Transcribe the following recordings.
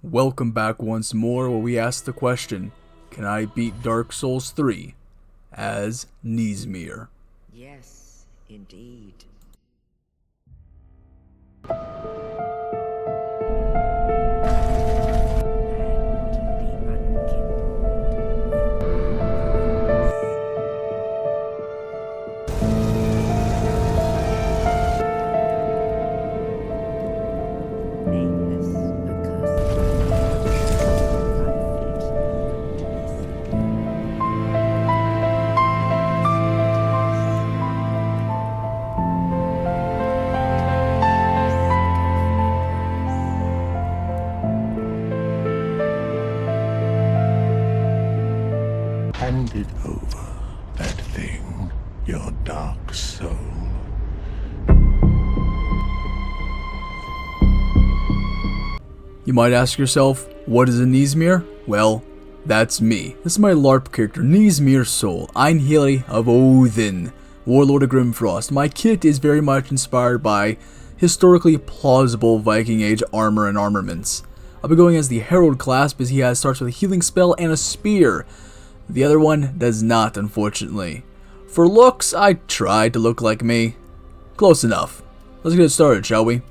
Welcome back once more where we ask the question, can I beat Dark Souls 3 as NEZMEAR? Yes, indeed. Handed over that thing, your dark soul. You might ask yourself, what is a NEZMEAR? Well, that's me. This is my LARP character, NEZMEAR Soul, Einherjar of Odin, Warlord of Grimfrost. My kit is very much inspired by historically plausible Viking Age armor and armaments. I'll be going as the Herald class because he starts with a healing spell and a spear. The other one does not, unfortunately. For looks, I tried to look like me. Close enough. Let's get started, shall we?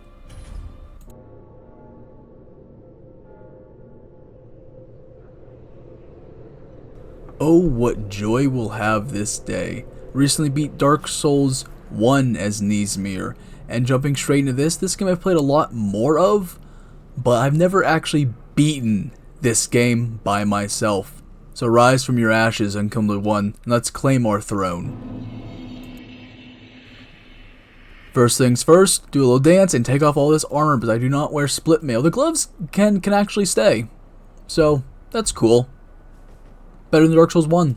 Oh, what joy we'll have this day. Recently beat Dark Souls 1 as NEZMEAR, and jumping straight into this game I've played a lot more of, but I've never actually beaten this game by myself. So rise from your ashes, Uncumbered One, and let's claim our throne. First things first, do a little dance and take off all this armor, because I do not wear split mail. The gloves can actually stay, so that's cool. Better than Dark Souls 1.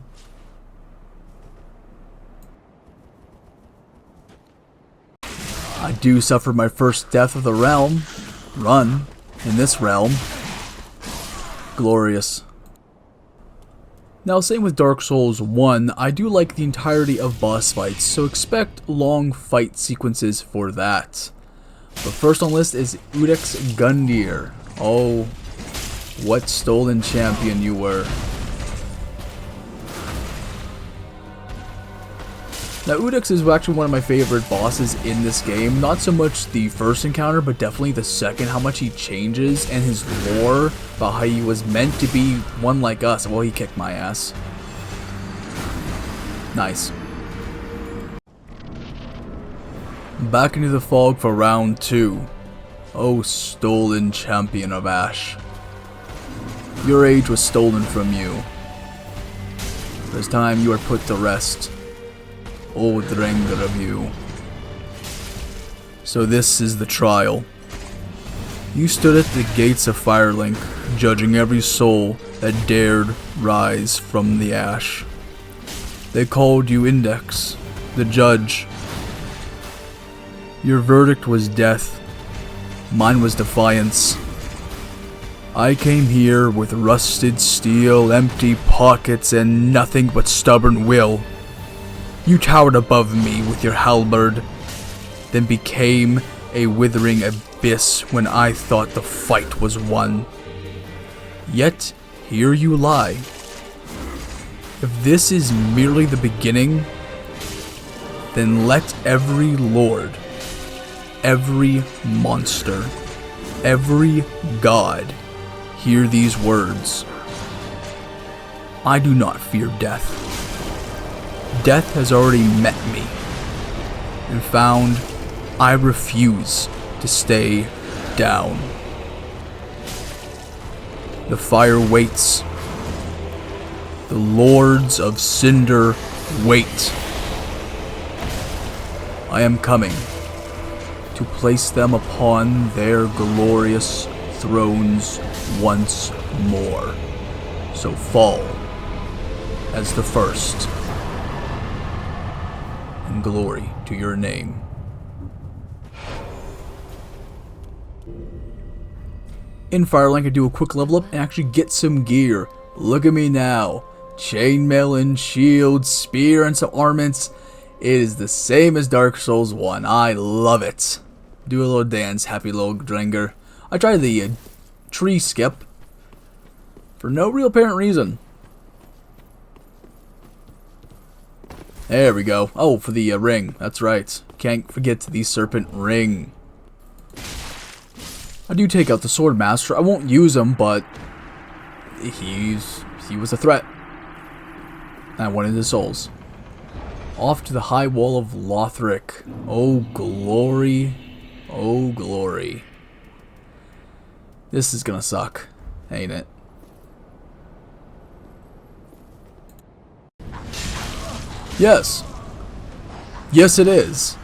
I do suffer my first death of the run, in this realm. Glorious. Now, same with Dark Souls 1, I do like the entirety of boss fights, so expect long fight sequences for that. But first on the list is Udex Gundyr. Oh, what stolen champion you were. Now, Udex is actually one of my favorite bosses in this game. Not so much the first encounter, but definitely the second. How much he changes and his lore about how he was meant to be one like us. Well, he kicked my ass. Nice. Back into the fog for round 2. Oh, stolen champion of Ash. Your age was stolen from you. This time you are put to rest. Oh, drengr of you. So this is the trial. You stood at the gates of Firelink, judging every soul that dared rise from the ash. They called you Index, the judge. Your verdict was death. Mine was defiance. I came here with rusted steel, empty pockets, and nothing but stubborn will. You towered above me with your halberd, then became a withering abyss when I thought the fight was won. Yet, here you lie. If this is merely the beginning, then let every lord, every monster, every god hear these words. I do not fear death. Death has already met me, and found I refuse to stay down. The fire waits. The lords of Cinder wait. I am coming to place them upon their glorious thrones once more. So fall as the first. And glory to your name. In Firelink, I do a quick level up and actually get some gear. Look at me now. Chainmail and shield, spear, and some armaments. It is the same as Dark Souls 1. I love it. Do a little dance, happy little drengr. I tried the tree skip for no real apparent reason. There we go. Oh, for the ring. That's right. Can't forget the serpent ring. I do take out the sword master. I won't use him, but he was a threat. I wanted his souls. Off to the high wall of Lothric. Oh glory. Oh glory. This is gonna suck, ain't it? Yes. Yes, it is.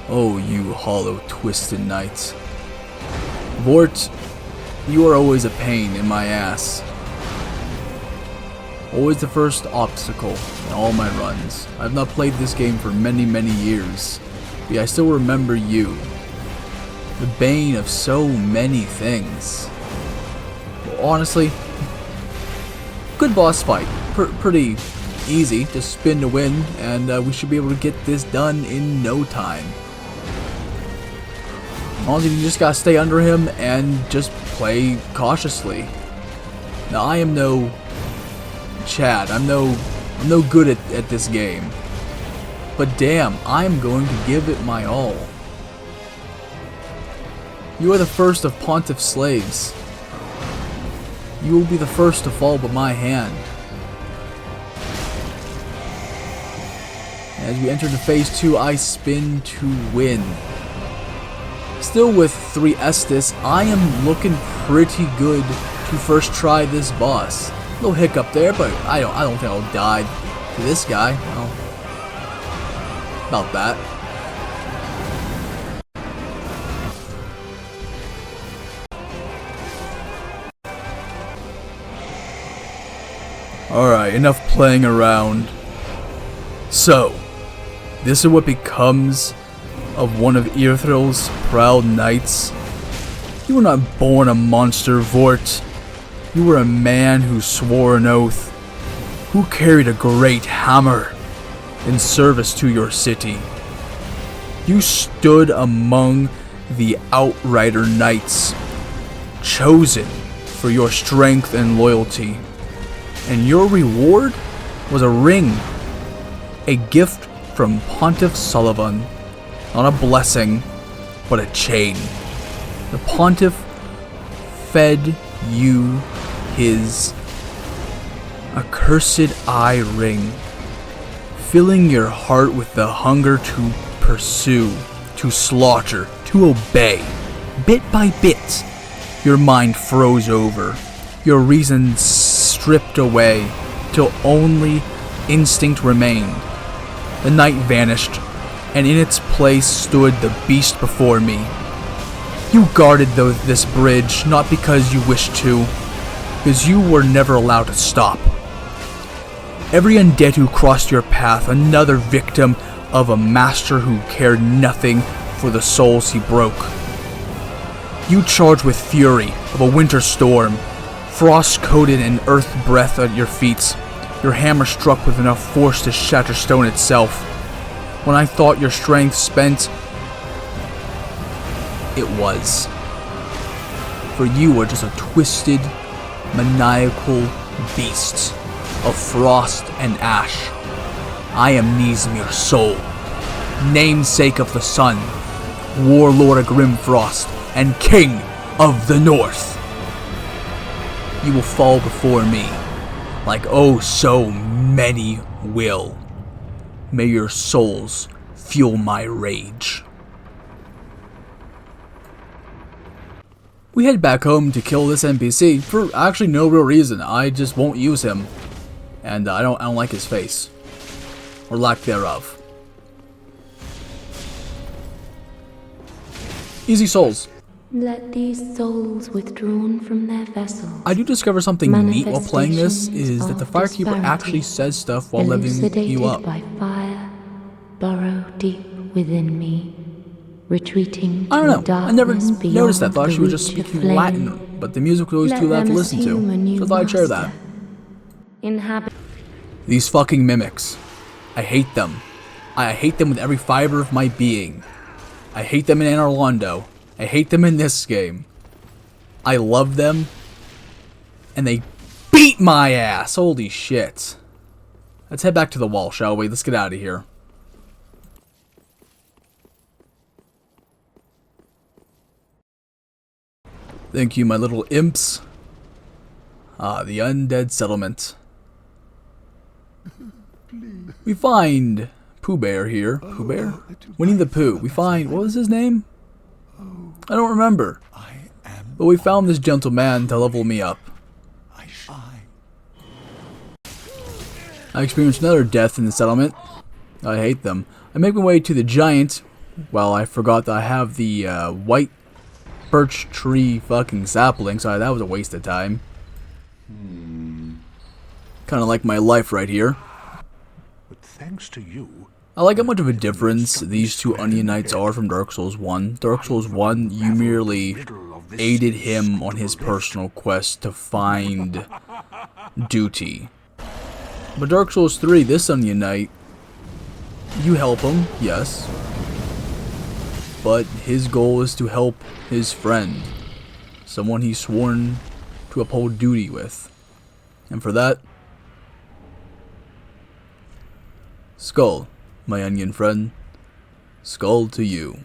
Oh, you hollow, twisted knight. Vort, you are always a pain in my ass. Always the first obstacle in all my runs. I've not played this game for many, many years, but I still remember you. The bane of so many things. Well, honestly, good boss fight. Pretty easy, just spin to win, and we should be able to get this done in no time. Honestly, you just gotta stay under him and just play cautiously. Now, I am no Chad. I'm no good at this game. But damn, I'm going to give it my all. You are the first of Pontiff's slaves. You will be the first to fall by my hand. As we enter into phase 2, I spin to win. Still with 3 Estus, I am looking pretty good to first try this boss. Little hiccup there, but I don't think I'll die to this guy. Well, about that. Alright, enough playing around. So, this is what becomes of one of Earthril's proud knights. You were not born a monster, Vort. You were a man who swore an oath, who carried a great hammer in service to your city. You stood among the Outrider Knights, chosen for your strength and loyalty. And your reward was a ring, a gift from Pontiff Sullivan. Not a blessing, but a chain. The Pontiff fed you his accursed eye ring, filling your heart with the hunger to pursue, to slaughter, to obey. Bit by bit, your mind froze over, your reason stripped away, till only instinct remained. The night vanished, and in its place stood the beast before me. You guarded this bridge, not because you wished to, because you were never allowed to stop. Every undead who crossed your path, another victim of a master who cared nothing for the souls he broke. You charged with fury of a winter storm, frost-coated and earth breath at your feet. Your hammer struck with enough force to shatter stone itself. When I thought your strength spent, it was. For you were just a twisted, maniacal beast of frost and ash. I am NEZMEAR Soul, namesake of the sun, warlord of Grimfrost, and king of the north. You will fall before me, like oh so many will. May your souls fuel my rage. We head back home to kill this NPC for actually no real reason. I just won't use him, and I don't like his face, or lack thereof. Easy souls. Let these souls withdrawn from their vessels. I do discover something neat while playing this, is that the Firekeeper actually says stuff while leveling you up. By fire, burrow deep within me, retreating I don't to know, I never darkness noticed that. I thought beyond she was the just reach of speaking flame. Latin, but the music was always Let too loud to them listen assume a to. new So I thought I'd share that. master. Inhabit. These fucking mimics. I hate them. I hate them with every fiber of my being. I hate them in Anor Londo. I hate them in this game. I love them. And they beat my ass. Holy shit. Let's head back to the wall, shall we? Let's get out of here. Thank you, my little imps. Ah, the undead settlement. We find Pooh Bear here. Pooh Bear? Winnie the Pooh. We find, what was his name? I don't remember. But we found this gentleman to level me up. I experienced another death in the settlement. I hate them. I make my way to the giant. Well, I forgot that I have the white birch tree fucking sapling, so that was a waste of time. Kind of like my life right here. But thanks to you, I like how much of a difference these two Onion Knights are from Dark Souls 1. Dark Souls 1, you merely aided him on his personal quest to find duty. But Dark Souls 3, this Onion Knight, you help him, yes. But his goal is to help his friend. Someone he's sworn to uphold duty with. And for that, skull, my onion friend. Skull to you.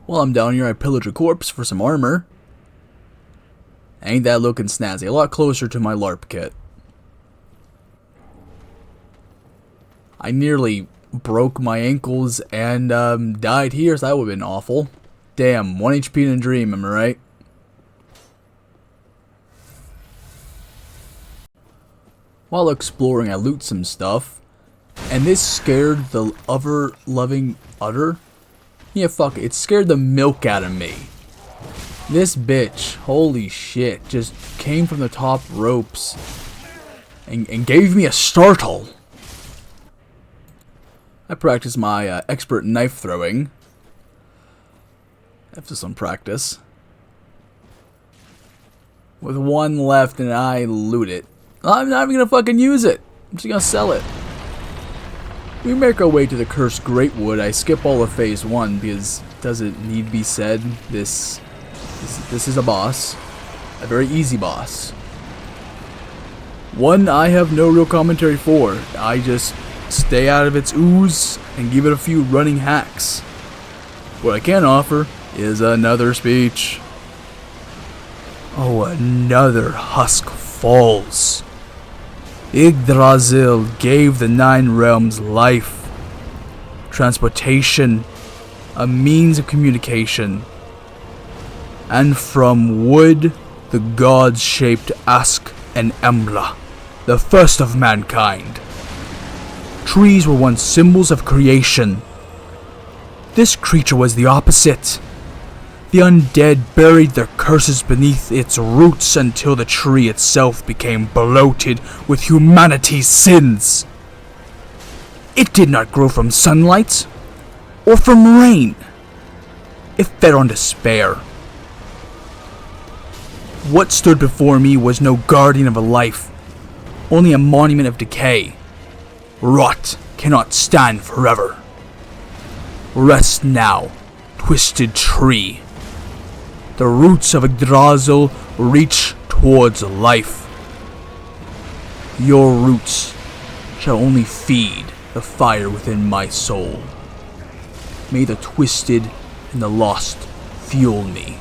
While I'm down here, I pillage a corpse for some armor. Ain't that looking snazzy? A lot closer to my LARP kit. I nearly broke my ankles and died here, so that would have been awful. Damn, 1 HP in a dream, am I right? While exploring, I loot some stuff, and this scared the loving udder. Yeah, fuck it. It scared the milk out of me. This bitch, holy shit, just came from the top ropes and gave me a startle. I practice my expert knife throwing. After some practice. With one left and I loot it. I'm not even gonna fucking use it. I'm just gonna sell it. We make our way to the cursed Greatwood. I skip all of phase 1 because it doesn't need to be said. This is a boss. A very easy boss. One I have no real commentary for. I just stay out of its ooze and give it a few running hacks. What I can offer is another speech. Oh, another husk falls. Yggdrasil gave the 9 realms life, transportation, a means of communication, and from wood the gods shaped Ask and Embla, the first of mankind. Trees were once symbols of creation. This creature was the opposite. The undead buried their curses beneath its roots until the tree itself became bloated with humanity's sins. It did not grow from sunlight or from rain. It fed on despair. What stood before me was no guardian of a life, only a monument of decay. Rot cannot stand forever. Rest now, twisted tree. The roots of Yggdrasil reach towards life. Your roots shall only feed the fire within my soul. May the twisted and the lost fuel me.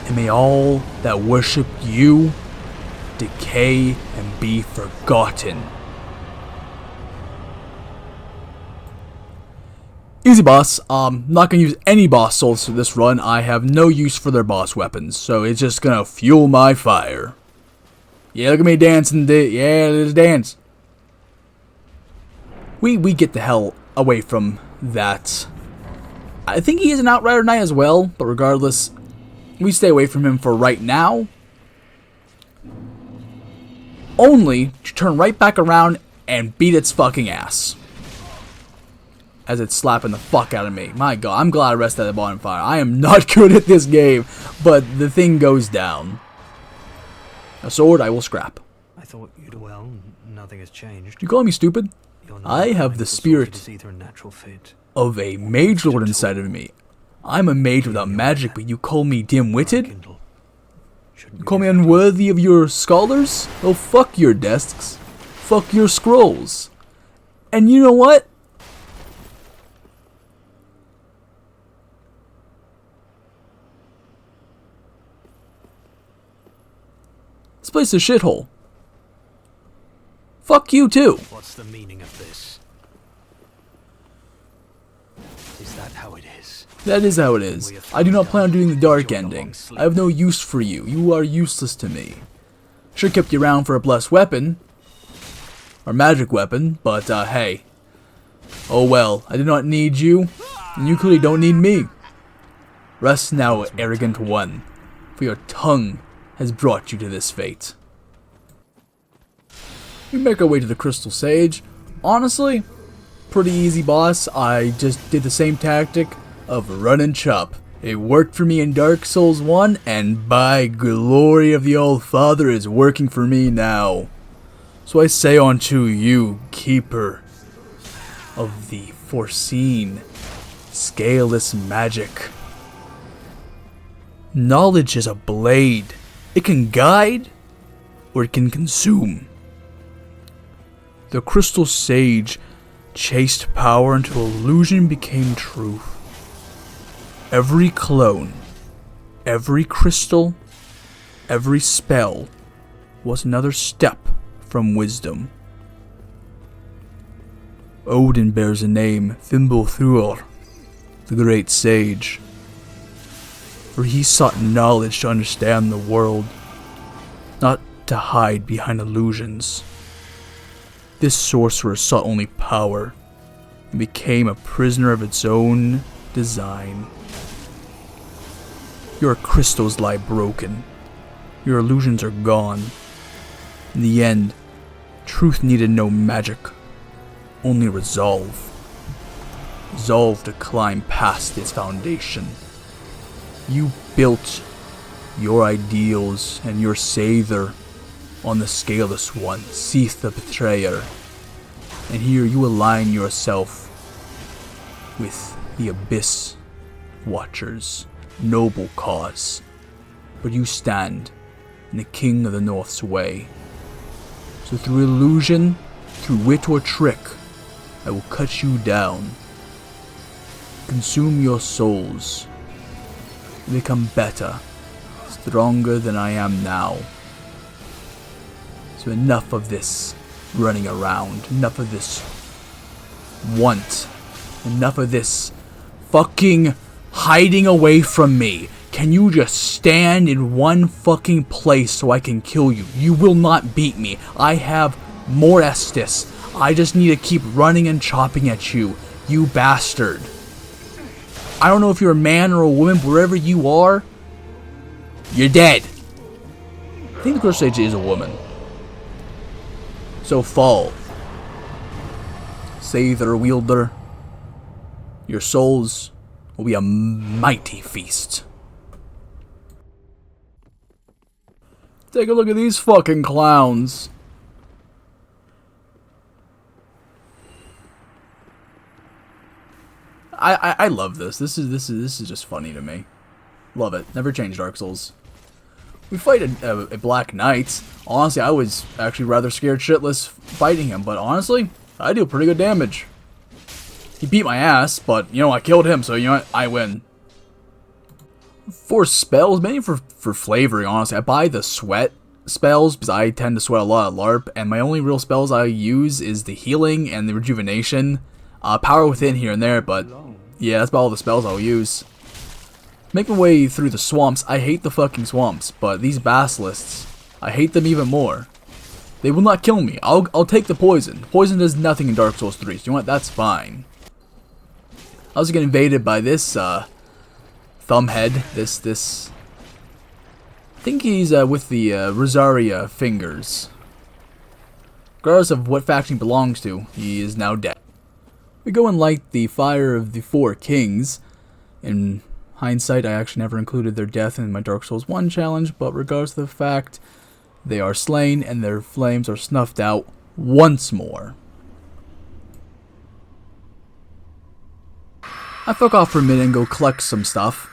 And may all that worship you decay and be forgotten. Easy boss. Not gonna use any boss souls for this run. I have no use for their boss weapons, so it's just gonna fuel my fire. Yeah, look at me dancing. Yeah, let's dance. we get the hell away from that. I think he is an Outrider Knight as well, but regardless, we stay away from him for right now. Only to turn right back around and beat its fucking ass. As it's slapping the fuck out of me. My god, I'm glad I rested at the bonfire. I am not good at this game, but the thing goes down. A sword I will scrap. I thought you'd well, nothing has changed. You call me stupid? I have the spirit of a mage lord inside of me. I'm a mage without magic, but you call me dim-witted? You call me unworthy of your scholars? Oh, fuck your desks. Fuck your scrolls. And you know what? This place is a shithole. Fuck you too. What's the meaning of this? Is that how it is? That is how it is. I do not plan on doing the dark ending. I have no use for you. You are useless to me. Should have kept you around for a blessed weapon. Or magic weapon, but hey. Oh well, I do not need you, and you clearly don't need me. Rest now, arrogant one, for your tongue has brought you to this fate. We make our way to the Crystal Sage. Honestly, pretty easy boss. I just did the same tactic of run and chop. It worked for me in Dark Souls 1, and by glory of the Old Father, is working for me now. So I say unto you, keeper of the foreseen, scaleless magic. Knowledge is a blade. It can guide, or it can consume. The Crystal Sage chased power until illusion became truth. Every clone, every crystal, every spell was another step from wisdom. Odin bears a name, Fimbulthur, the great sage. For he sought knowledge to understand the world, not to hide behind illusions. This sorcerer sought only power, and became a prisoner of its own design. Your crystals lie broken. Your illusions are gone. In the end, truth needed no magic, only resolve. Resolve to climb past its foundation. You built your ideals and your savior on the Scaleless One, Seath the Betrayer. And here you align yourself with the Abyss Watchers' noble cause. But you stand in the King of the North's way. So through illusion, through wit or trick, I will cut you down, consume your souls, and become better, stronger than I am now. So enough of this running around, enough of this want, enough of this fucking hiding away from me. Can you just stand in one fucking place so I can kill you? You will not beat me. I have more Estus. I just need to keep running and chopping at you, you bastard. I don't know if you're a man or a woman, but wherever you are, you're dead. I think the Crystal Sage is a woman. So fall. Savior wielder. Your souls will be a mighty feast. Take a look at these fucking clowns. I love this. This is just funny to me. Love it. Never change Dark Souls. We fight a Black Knight. Honestly, I was actually rather scared shitless fighting him, but honestly, I do pretty good damage. He beat my ass, but you know, I killed him, so you know what? I win. For spells, mainly for flavoring, honestly, I buy the sweat spells because I tend to sweat a lot at LARP, and my only real spells I use is the healing and the rejuvenation. Power within here and there, but yeah, that's about all the spells I'll use. Make my way through the swamps. I hate the fucking swamps, but these basilisks, I hate them even more. They will not kill me. I'll take the poison. Poison does nothing in Dark Souls 3. So you know what? That's fine. I was getting invaded by this thumbhead. This. I think he's with the Rosaria fingers. Regardless of what faction he belongs to, he is now dead. We go and light the fire of the 4 kings. In hindsight, I actually never included their death in my Dark Souls 1 challenge, but regardless of the fact, they are slain and their flames are snuffed out once more. I fuck off for a minute and go collect some stuff.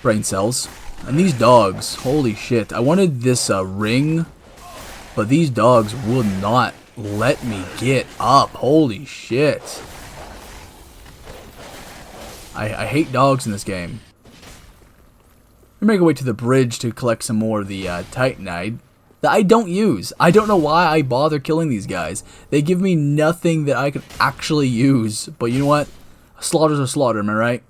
Brain cells. And these dogs, holy shit. I wanted this ring, but these dogs will not let me get up. Holy shit. I hate dogs in this game. I'm gonna make our way to the bridge to collect some more of the Titanite that I don't use. I don't know why I bother killing these guys. They give me nothing that I can actually use. But you know what? A slaughter's a slaughter, am I right?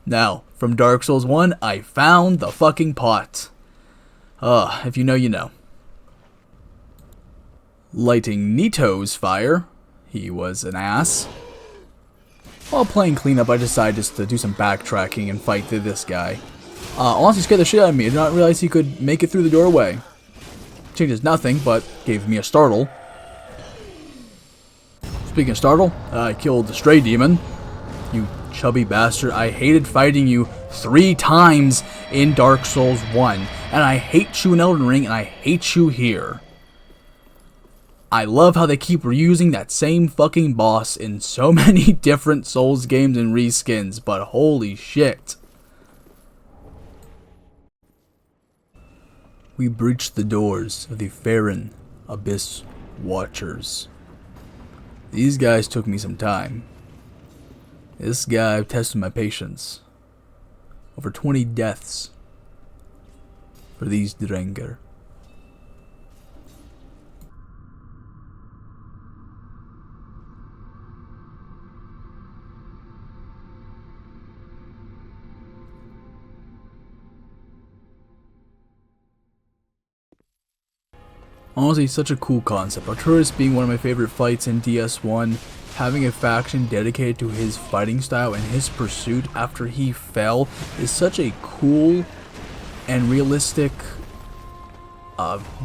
Now, from Dark Souls 1, I found the fucking pot. If you know, you know. Lighting Nito's fire. He was an ass. While playing cleanup, I decided just to do some backtracking and fight this guy. Honestly scared the shit out of me. I did not realize he could make it through the doorway. Changes nothing, but gave me a startle. Speaking of startle, I killed the stray demon. You chubby bastard. I hated fighting you 3 times in Dark Souls 1. And I hate you in Elden Ring, and I hate you here. I love how they keep reusing that same fucking boss in so many different Souls games and reskins, but holy shit. We breached the doors of the Farron Abyss Watchers. These guys took me some time. This guy tested my patience. Over 20 deaths for these drengr. Honestly, such a cool concept. Arturus being one of my favorite fights in DS1, having a faction dedicated to his fighting style and his pursuit after he fell is such a cool and realistic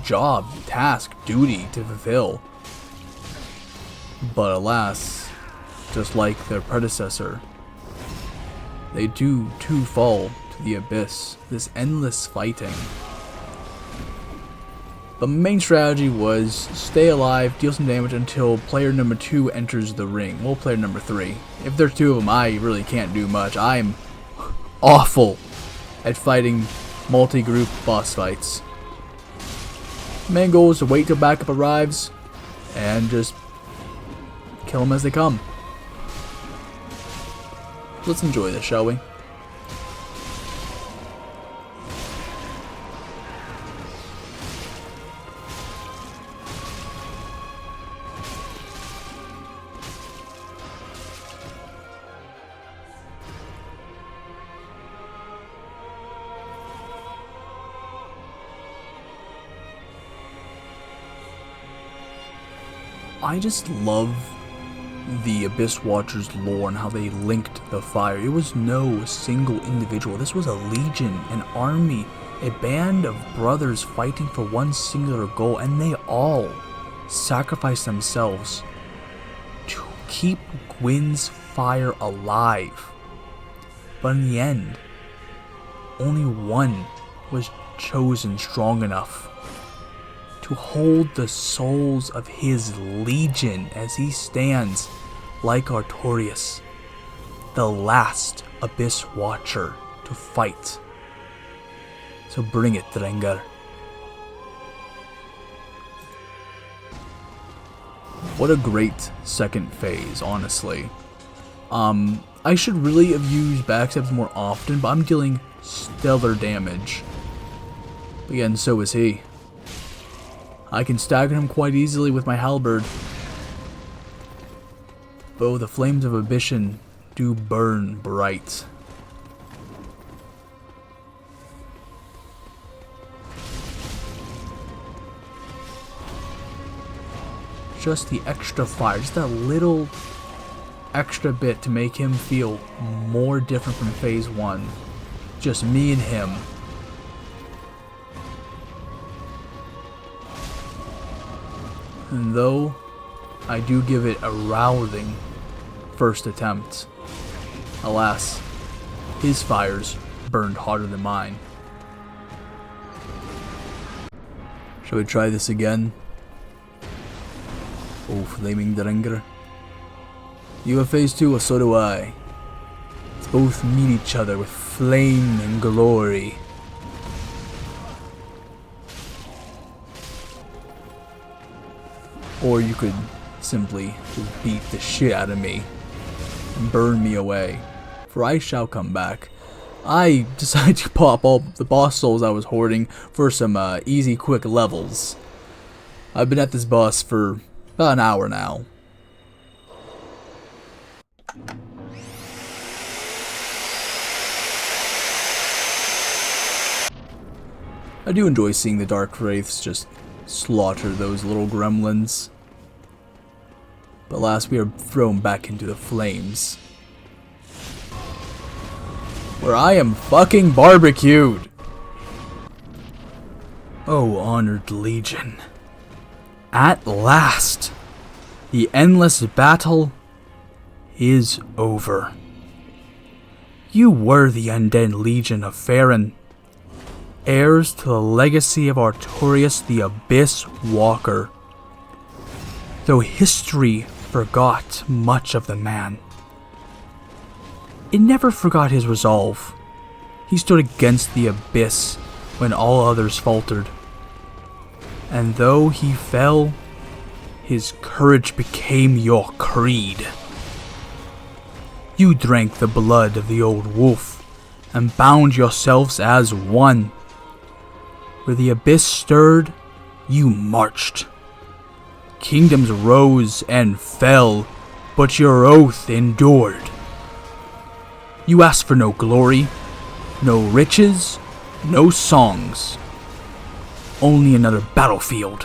job, task, duty to fulfill. But alas, just like their predecessor, they do too fall to the abyss, this endless fighting. The main strategy was stay alive, deal some damage until player number 2 enters the ring. Well, player number 3. If there's 2 of them, I really can't do much. I'm awful at fighting multi-group boss fights. Main goal is to wait till backup arrives and just kill them as they come. Let's enjoy this, shall we? I just love the Abyss Watchers lore and how they linked the fire. It was no single individual. This was a legion, an army, a band of brothers fighting for one singular goal, and they all sacrificed themselves to keep Gwyn's fire alive. But in the end, only one was chosen strong enough to hold the souls of his legion as he stands like Artorias, the last Abyss Watcher to fight. So bring it, drengr. What a great second phase, honestly. I should really have used backstabs more often, but I'm dealing stellar damage. But again, so is he. I can stagger him quite easily with my halberd. Though the flames of ambition do burn bright. just the extra fire, just that little extra bit to make him feel more different from phase 1. Just me and him. And though I do give it a rousing first attempt, alas, his fires burned hotter than mine. Shall we try this again? Oh, flaming drengr. You have phase 2, or so do I. Let's both meet each other with flame and glory. Or you could simply beat the shit out of me and burn me away, for I shall come back. I decided to pop all the boss souls I was hoarding for some easy quick levels. I've been at this boss for about an hour now. I do enjoy seeing the Dark Wraiths just slaughter those little gremlins. But last we are thrown back into the flames, where I am fucking barbecued. Oh, honored Legion. At last, the endless battle is over. You were the undead Legion of Farron, heirs to the legacy of Artorias the Abyss Walker. Though history forgot much of the man, it never forgot his resolve. He stood against the Abyss when all others faltered. And though he fell, his courage became your creed. You drank the blood of the old wolf and bound yourselves as one. Where the Abyss stirred, you marched. Kingdoms rose and fell, but your oath endured. You asked for no glory, no riches, no songs. Only another battlefield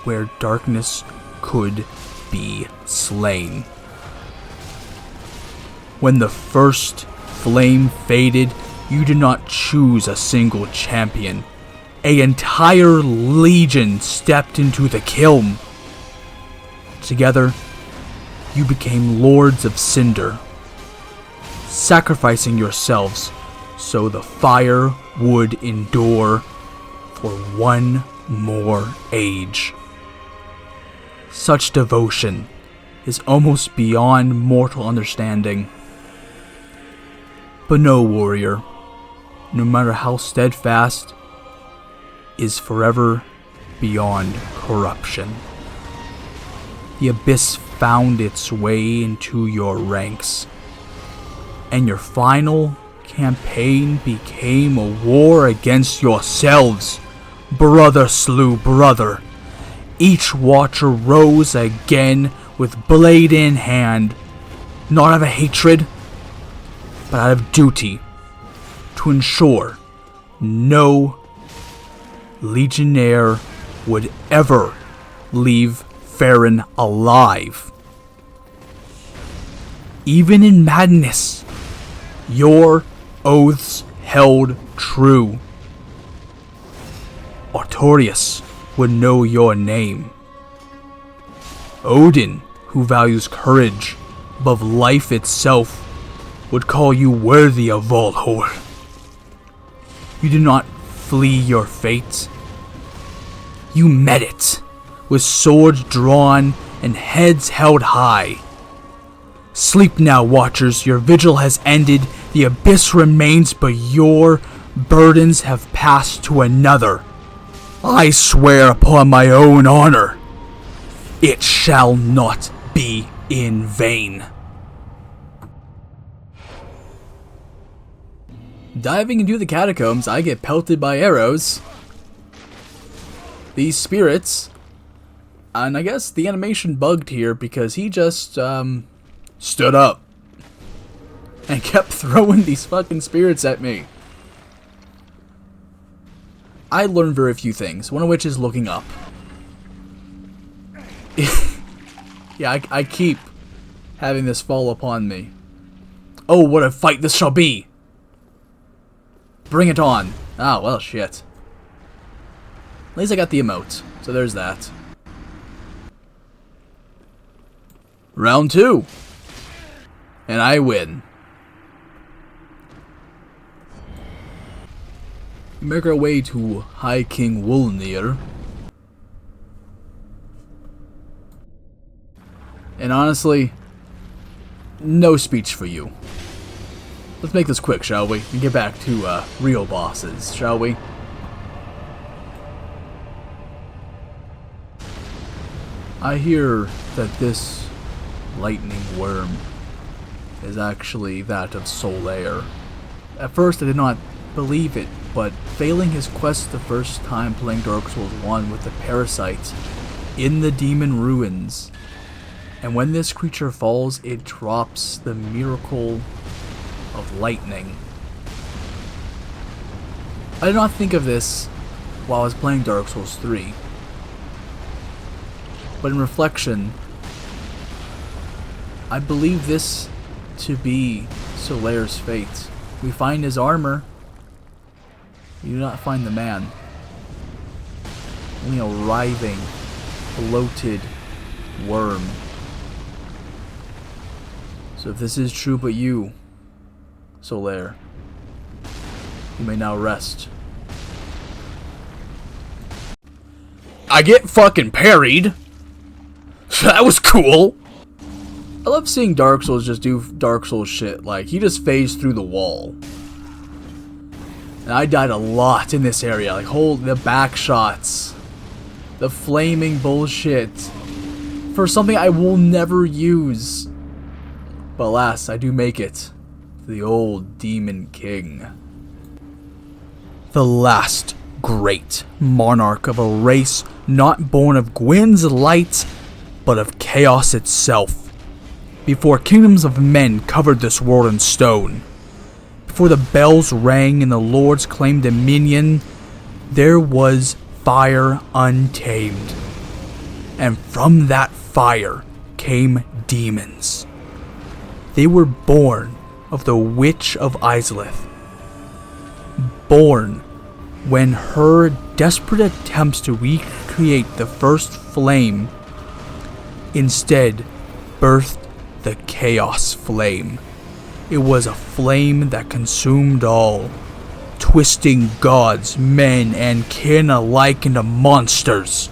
where darkness could be slain. When the first flame faded, you did not choose a single champion. An entire legion stepped into the kiln. Together, you became Lords of Cinder, sacrificing yourselves so the fire would endure for one more age. Such devotion is almost beyond mortal understanding. But no warrior, no matter how steadfast, is forever beyond corruption. The Abyss found its way into your ranks, and your final campaign became a war against yourselves. Brother slew brother. Each watcher rose again with blade in hand, not out of hatred, but out of duty, to ensure no legionnaire would ever leave Farron alive. Even in madness, your oaths held true. Artorias would know your name. Odin, who values courage above life itself, would call you worthy of Valhor. You did not flee your fate. You met it, with swords drawn and heads held high. Sleep now, Watchers, your vigil has ended. The Abyss remains, but your burdens have passed to another. I swear upon my own honor, it shall not be in vain. Diving into the catacombs, I get pelted by arrows. These spirits, and I guess the animation bugged here because he just stood up and kept throwing these fucking spirits at me. I learned very few things, one of which is looking up. Yeah, I keep having this fall upon me. Oh, what a fight this shall be! Bring it on! Ah, well, shit. At least I got the emote, so there's that. Round 2. And I win. We make our way to High King Wolnir. And honestly, no speech for you. Let's make this quick, shall we? And get back to real bosses, shall we? I hear that this lightning worm is actually that of Solaire. At first I did not believe it, but failing his quest the first time playing Dark Souls 1 with the parasite in the demon ruins, and when this creature falls, it drops the miracle of lightning. I did not think of this while I was playing Dark Souls 3, but in reflection, I believe this to be Solaire's fate. We find his armor, we do not find the man. Only a writhing, bloated worm. So if this is true but you, Solaire, you may now rest. I get fucking parried! That was cool! I love seeing Dark Souls just do Dark Souls shit, like he just phased through the wall. And I died a lot in this area, like the back shots, the flaming bullshit, for something I will never use. But alas, I do make it to the old Demon King. The last great monarch of a race not born of Gwyn's light, but of chaos itself. Before kingdoms of men covered this world in stone, before the bells rang and the lords claimed dominion, there was fire untamed. And from that fire came demons. They were born of the Witch of Izalith. Born when her desperate attempts to recreate the first flame instead birthed the Chaos Flame. It was a flame that consumed all, twisting gods, men, and kin alike into monsters.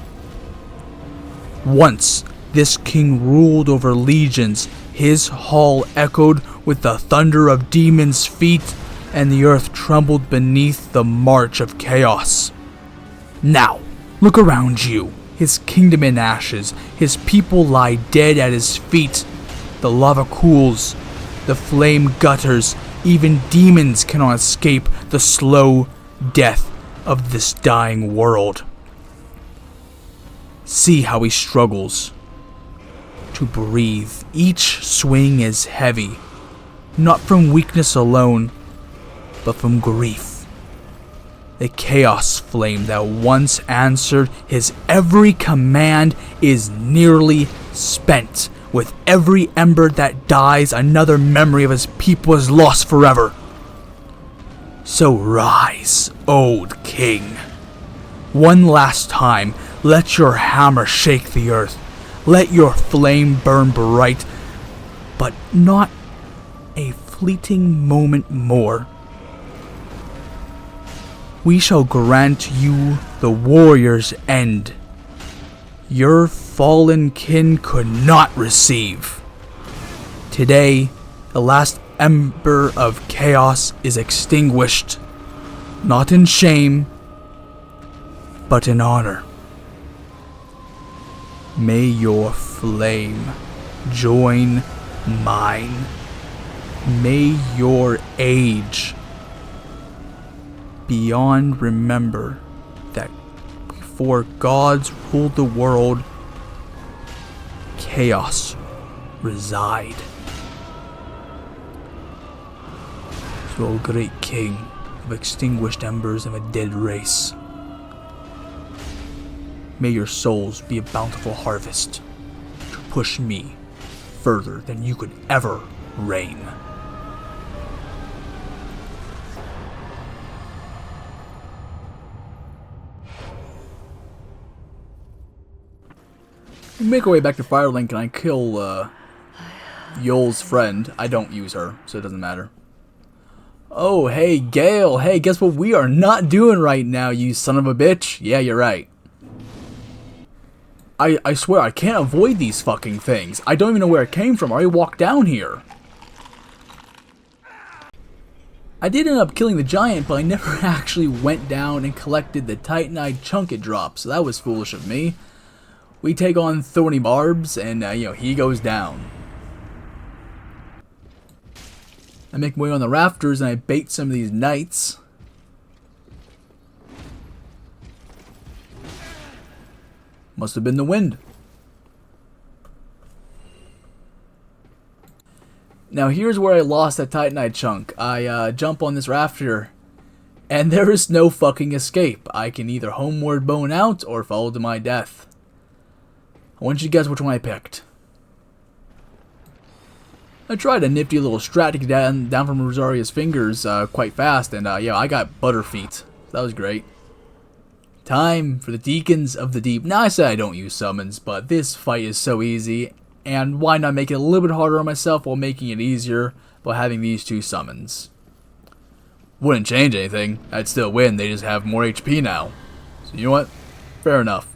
Once this king ruled over legions, his hall echoed with the thunder of demons' feet, and the earth trembled beneath the march of chaos. Now, look around you. His kingdom in ashes, his people lie dead at his feet. The lava cools, the flame gutters, even demons cannot escape the slow death of this dying world. See how he struggles to breathe. Each swing is heavy, not from weakness alone, but from grief. The chaos flame that once answered his every command is nearly spent. With every ember that dies, another memory of his people is lost forever. So rise, old king. One last time, let your hammer shake the earth. Let your flame burn bright, but not a fleeting moment more. We shall grant you the warrior's end. Your fallen kin could not receive. Today, the last ember of chaos is extinguished, not in shame, but in honor. May your flame join mine. May your age beyond remember that before gods ruled the world, chaos reside. So, O great king of extinguished embers of a dead race, may your souls be a bountiful harvest push me further than you could ever reign. We make our way back to Firelink and I kill Yol's friend. I don't use her, so it doesn't matter. Oh, hey, Gale. Hey, guess what we are not doing right now, you son of a bitch? Yeah, you're right. I swear, I can't avoid these fucking things. I don't even know where it came from. I already walked down here. I did end up killing the giant, but I never actually went down and collected the titanite chunk it dropped, so that was foolish of me. We take on Thorny Barbs, and, he goes down. I make my way on the rafters, and I bait some of these knights. Must have been the wind. Now here's where I lost that titanite chunk. I jump on this rafter, and there is no fucking escape. I can either homeward bone out or fall to my death. I want you to guess which one I picked. I tried a nifty little strat to get down from Rosaria's fingers quite fast, and yeah, I got butterfeet. That was great. Time for the Deacons of the Deep. Now, I said I don't use summons, but this fight is so easy, and why not make it a little bit harder on myself while making it easier by having these two summons? Wouldn't change anything. I'd still win. They just have more HP now. So you know what? Fair enough.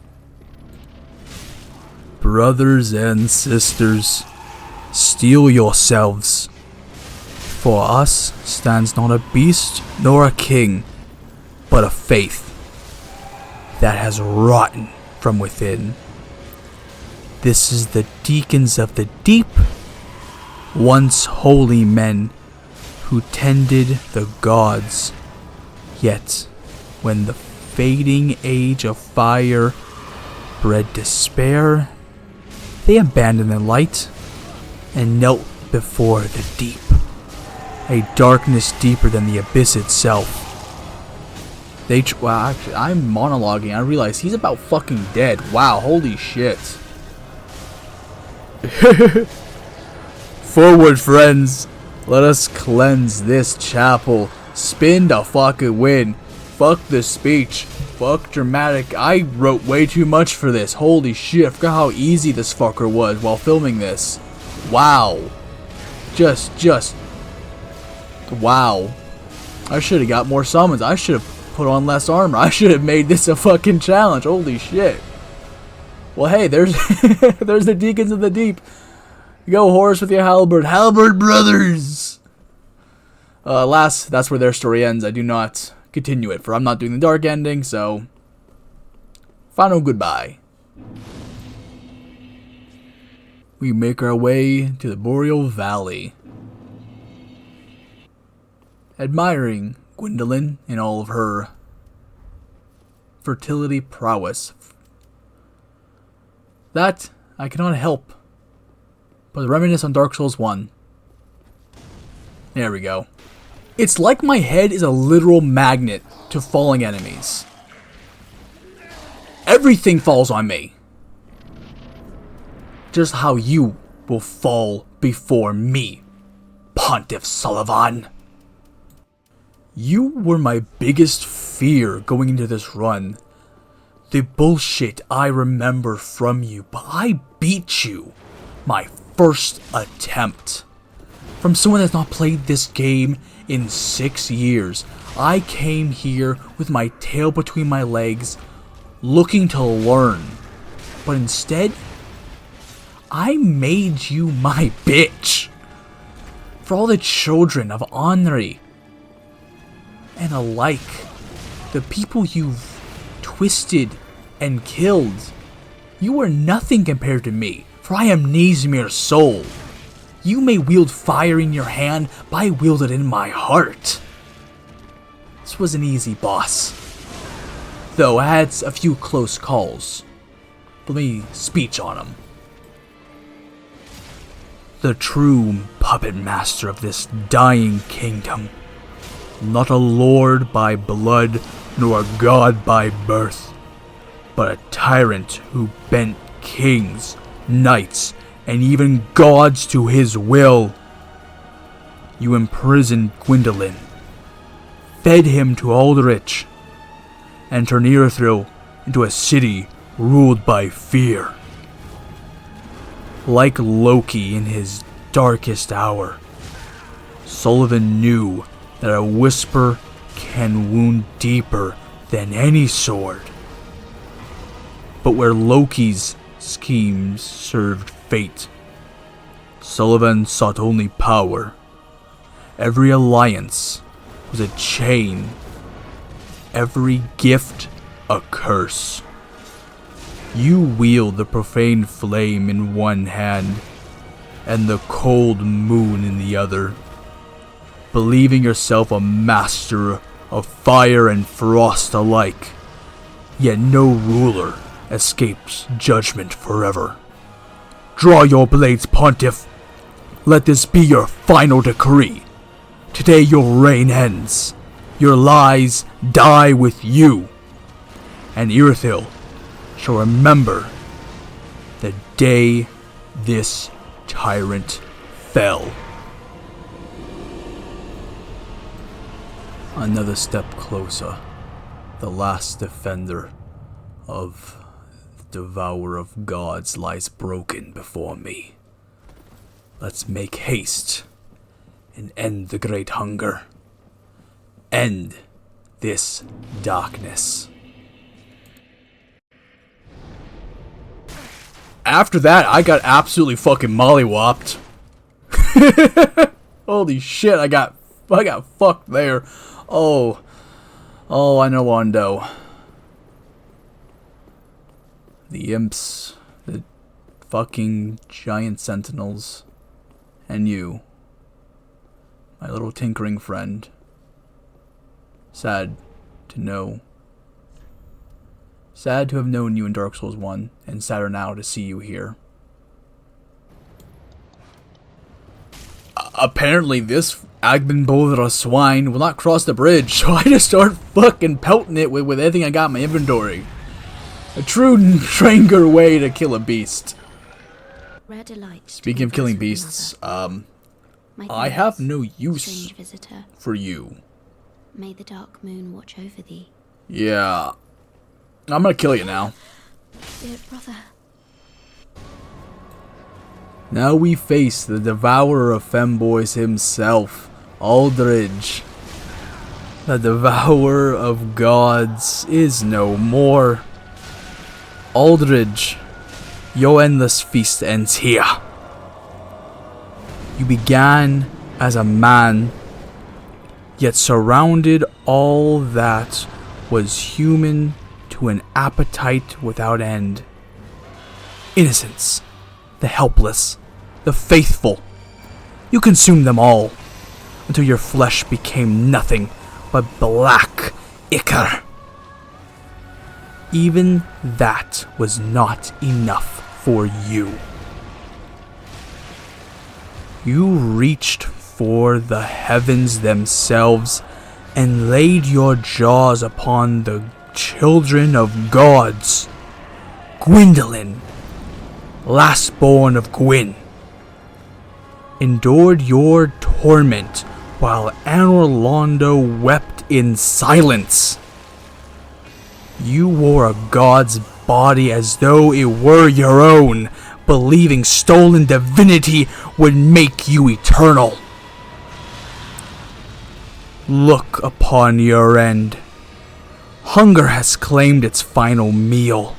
Brothers and sisters, steel yourselves. For us stands not a beast nor a king, but a faith that has rotten from within. This is the Deacons of the Deep, once holy men who tended the gods. Yet, when the fading age of fire bred despair, they abandoned the light and knelt before the deep, a darkness deeper than the abyss itself. Well, actually, I'm monologuing. I realize he's about fucking dead. Wow, holy shit. Forward, friends. Let us cleanse this chapel. Spin the fucking win. Fuck the speech. Fuck dramatic. I wrote way too much for this. Holy shit. I forgot how easy this fucker was while filming this. Wow. Just. Wow. I should have got more summons. I should have put on less armor. I should have made this a fucking challenge. Holy shit. Well, hey, there's there's the Deacons of the Deep. Go, Horus, with your halberd. Halberd brothers! Alas, that's where their story ends. I do not continue it, for I'm not doing the dark ending, so final goodbye. We make our way to the Boreal Valley, admiring Gwendolyn in all of her fertility prowess. That I cannot help but reminisce on Dark Souls 1. There we go. It's like my head is a literal magnet to falling enemies. Everything falls on me. Just how you will fall before me, Pontiff Sullivan. You were my biggest fear going into this run. The bullshit I remember from you, but I beat you. My first attempt. From someone that's not played this game in 6 years, I came here with my tail between my legs, looking to learn. But instead, I made you my bitch. For all the children of Henri and alike, the people you've twisted and killed, you are nothing compared to me, for I am NEZMEAR's soul. You may wield fire in your hand, but I wield it in my heart. This was an easy boss, though I had a few close calls. Let me speech on him. The true puppet master of this dying kingdom, not a lord by blood, nor a god by birth, but a tyrant who bent kings, knights, and even gods to his will. You imprisoned Gwendolyn, fed him to Aldrich, and turned Irithyll into a city ruled by fear. Like Loki in his darkest hour, Sullivan knew that a whisper can wound deeper than any sword. But where Loki's schemes served fate, Sullivan sought only power. Every alliance was a chain, every gift a curse. You wield the profane flame in one hand and the cold moon in the other, believing yourself a master of fire and frost alike. Yet no ruler escapes judgment forever. Draw your blades, Pontiff. Let this be your final decree. Today your reign ends. Your lies die with you. And Irithyll shall remember the day this tyrant fell. Another step closer. The last defender of the Devourer of Gods lies broken before me. Let's make haste and end the great hunger. End this darkness. After that, I got absolutely fucking mollywopped. Holy shit, I got fucked there. Oh, I know Wando. The imps, the fucking giant sentinels, and you, my little tinkering friend. Sad to know. Sad to have known you in Dark Souls 1, and sadder now to see you here. Apparently this Agben Boulder swine will not cross the bridge, so I just start fucking pelting it with everything I got in my inventory. A true drengr way to kill a beast. Speaking of killing beasts, I have no use for you. May the dark moon watch over thee. Yeah. I'm gonna kill you now. Dear brother. Now we face the devourer of femboys himself, Aldrich. The devourer of gods is no more. Aldrich, your endless feast ends here. You began as a man, yet surrounded all that was human to an appetite without end. Innocents, the helpless, the faithful. You consumed them all, until your flesh became nothing but black ichor. Even that was not enough for you. You reached for the heavens themselves and laid your jaws upon the children of gods. Gwendolyn, lastborn of Gwyn, endured your torment while Anor Londo wept in silence. You wore a god's body as though it were your own, believing stolen divinity would make you eternal. Look upon your end. Hunger has claimed its final meal.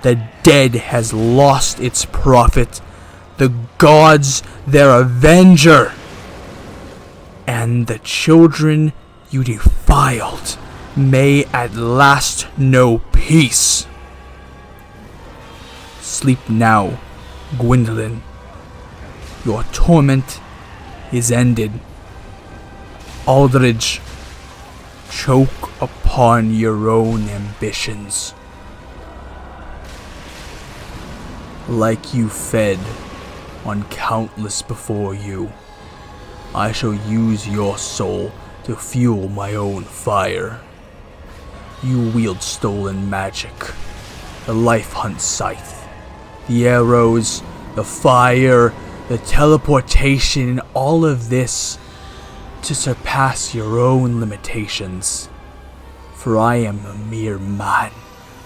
The dead has lost its prophet, the gods their avenger, and the children you defiled may at last know peace. Sleep now, Gwendolyn. Your torment is ended. Aldrich, choke upon your own ambitions. Like you fed on countless before you, I shall use your soul to fuel my own fire. You wield stolen magic, the life hunt scythe, the arrows The fire, the teleportation, and all of this to surpass your own limitations. For I am a mere man,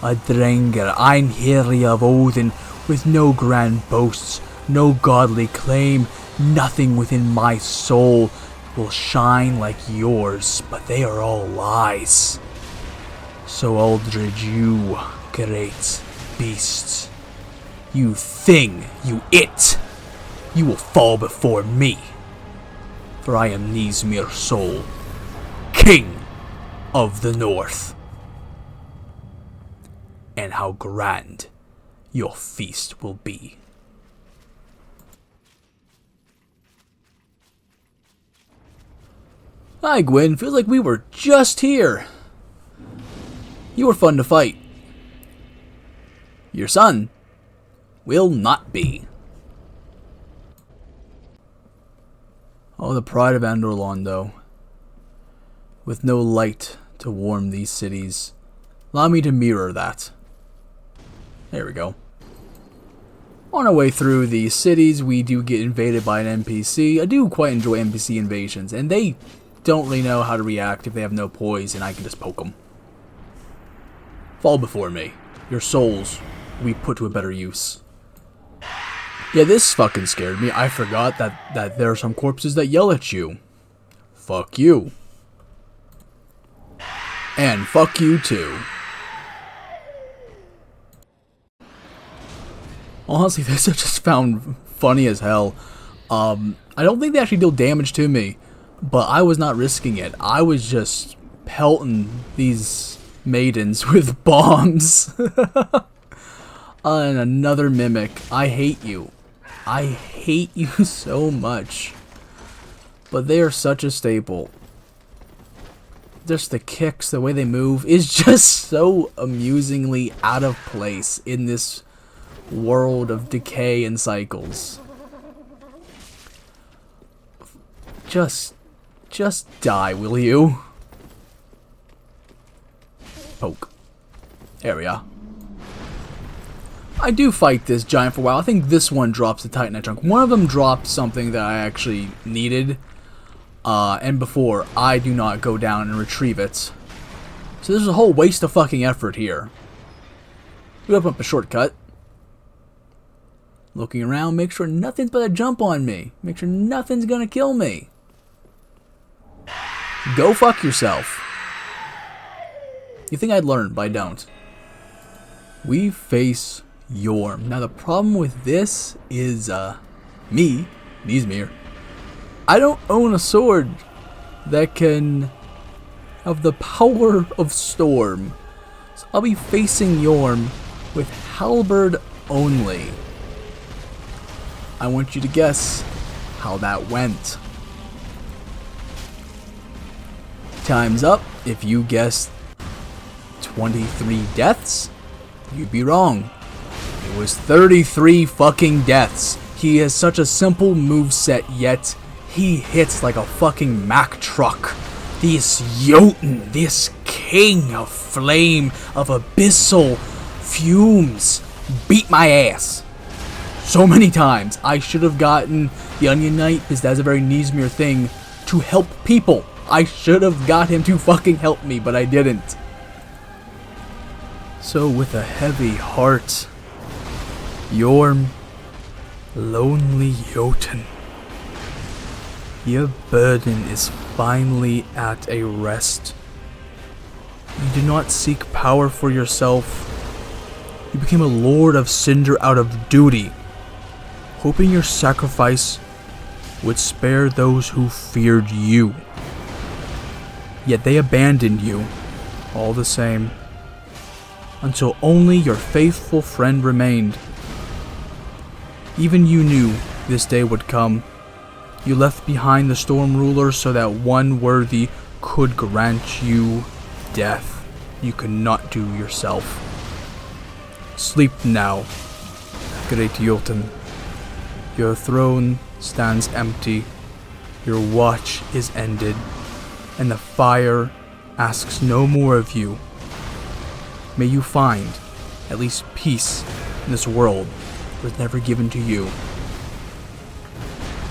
a drengr. I'm hairy of Odin, with no grand boasts, no godly claim. Nothing within my soul will shine like yours, but they are all lies. So Aldridge, you great beast, you thing, you it, you will fall before me. For I am NEZMEAR Soul, King of the North. And how grand your feast will be. Hi, Gwen. Feels like we were just here. You were fun to fight. Your son will not be. Oh, the pride of Andorlon, though. With no light to warm these cities. Allow me to mirror that. There we go. On our way through the cities, we do get invaded by an NPC. I do quite enjoy NPC invasions, and they don't really know how to react if they have no poise, and I can just poke them. Fall before me. Your souls will be put to a better use. Yeah, this fucking scared me. I forgot that there are some corpses that yell at you. Fuck you. And fuck you too. Honestly, this I just found funny as hell. I don't think they actually deal damage to me, but I was not risking it. I was just pelting these maidens with bombs. And another mimic. I hate you. I hate you so much. But they are such a staple. Just the kicks, the way they move, is just so amusingly out of place in this world of decay and cycles. Just die, will you? Poke. There we are. I do fight this giant for a while. I think this one drops the Titanite chunk. One of them dropped something that I actually needed. And before, I do not go down and retrieve it. So there's a whole waste of fucking effort here. We open up a shortcut. Looking around, make sure nothing's about to jump on me. Make sure nothing's gonna kill me. Go fuck yourself. You think I'd learn, but I don't. We face Yorm. Now the problem with this is, me, NEZMEAR, I don't own a sword that can have the power of storm. So I'll be facing Yorm with halberd only. I want you to guess how that went. Time's up. If you guessed 23 deaths, you'd be wrong. It was 33 fucking deaths. He has such a simple moveset, yet he hits like a fucking Mack truck. This Jotun, this king of flame, of abyssal fumes, beat my ass. So many times. I should have gotten the Onion Knight, because that's a very NEZMEAR thing, to help people. I should have got him to fucking help me, but I didn't. So with a heavy heart, Yorm, lonely Jotun, your burden is finally at a rest. You do not seek power for yourself. You became a lord of Cinder out of duty, hoping your sacrifice would spare those who feared you. Yet they abandoned you, all the same, until only your faithful friend remained. Even you knew this day would come. You left behind the Storm Ruler so that one worthy could grant you death you could not do yourself. Sleep now, great Jotun. Your throne stands empty, your watch is ended, and the fire asks no more of you. May you find at least peace in this world was never given to you.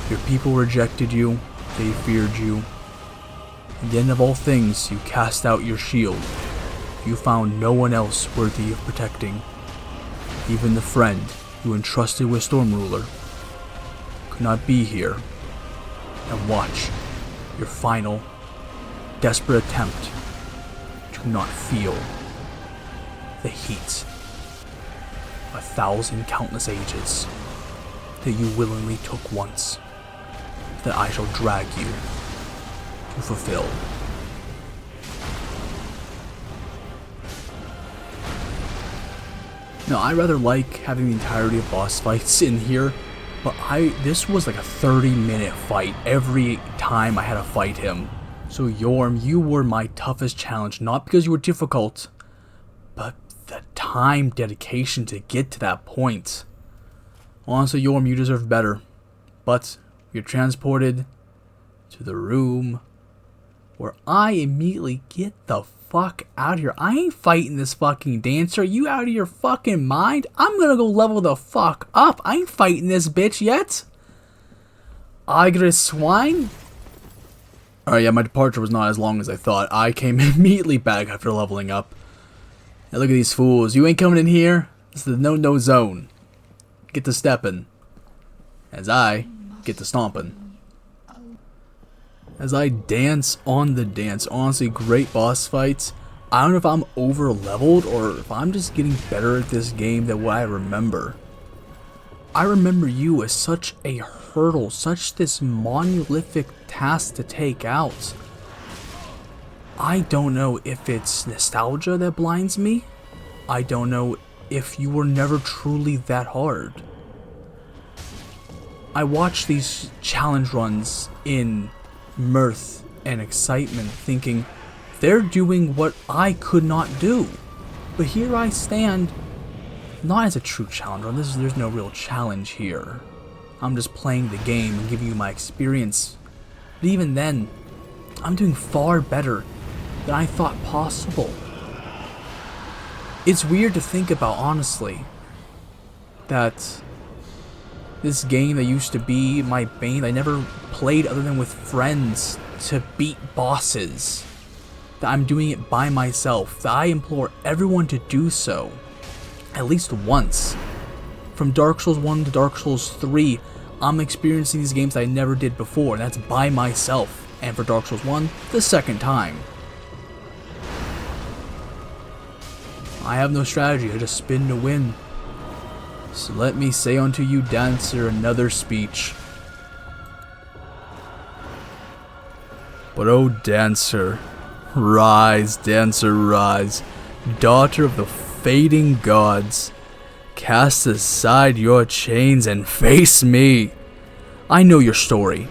Your people rejected you, they feared you. At the end of all things, you cast out your shield. You found no one else worthy of protecting. Even the friend you entrusted with Storm Ruler could not be here. And watch your final, desperate attempt to not feel the heat of 1,000 countless ages that you willingly took once, that I shall drag you to fulfill. Now, I rather like having the entirety of boss fights in here, but this was like a 30-minute fight every time I had to fight him. So Yorm, you were my toughest challenge, not because you were difficult, but the time dedication to get to that point. Honestly, Yorm, you deserve better. But you're transported to the room where I immediately get the fuck out of here. I ain't fighting this fucking dancer. You out of your fucking mind? I'm gonna go level the fuck up. I ain't fighting this bitch yet. Igris swine? Alright, yeah, my departure was not as long as I thought. I came immediately back after leveling up. Now look at these fools. You ain't coming in here. This is the no-no zone. Get to stepping. As I get to stomping. As I dance on the dance. Honestly, great boss fights. I don't know if I'm over leveled or if I'm just getting better at this game than what I remember. I remember you as such a hurdle, such this monolithic task to take out. I don't know if it's nostalgia that blinds me. I don't know if you were never truly that hard. I watch these challenge runs in mirth and excitement, thinking they're doing what I could not do. But here I stand, not as a true challenge run. There's no real challenge here. I'm just playing the game and giving you my experience. But even then, I'm doing far better than I thought possible. It's weird to think about, honestly, that this game that used to be my bane, I never played other than with friends to beat bosses, that I'm doing it by myself, that I implore everyone to do so at least once. From Dark Souls 1 to Dark Souls 3, I'm experiencing these games that I never did before, and that's by myself. And for Dark Souls 1, the second time. I have no strategy, I just spin to win. So let me say unto you, dancer, another speech. But oh, dancer, rise, daughter of the fading gods. Cast aside your chains and face me. I know your story.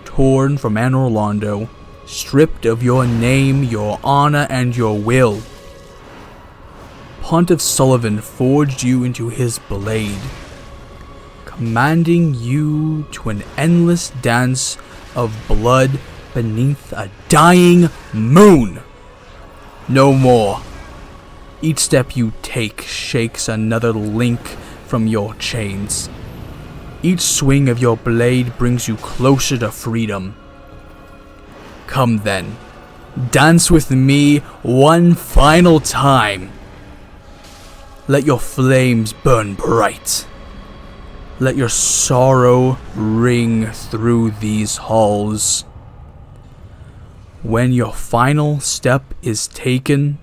Torn from Anor Londo, stripped of your name, your honor, and your will. Pontiff Sullivan forged you into his blade, commanding you to an endless dance of blood beneath a dying moon. No more. Each step you take shakes another link from your chains. Each swing of your blade brings you closer to freedom. Come then, dance with me one final time. Let your flames burn bright. Let your sorrow ring through these halls. When your final step is taken,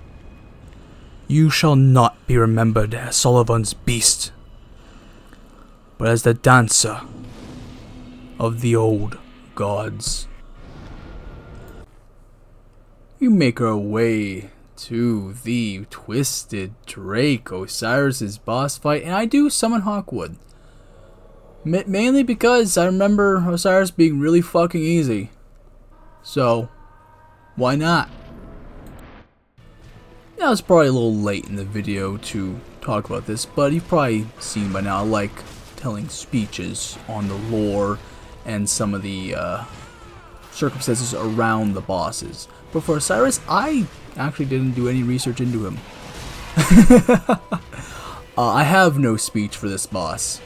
you shall not be remembered as Sullivan's beast, but as the dancer of the old gods. We make our way to the Twisted Drake, Osiris's boss fight, and I do summon Hawkwood. Mainly because I remember Osiris being really fucking easy. So, why not? Now it's probably a little late in the video to talk about this, but you've probably seen by now I like telling speeches on the lore and some of the circumstances around the bosses. But for Osiris, I actually didn't do any research into him. I have no speech for this boss,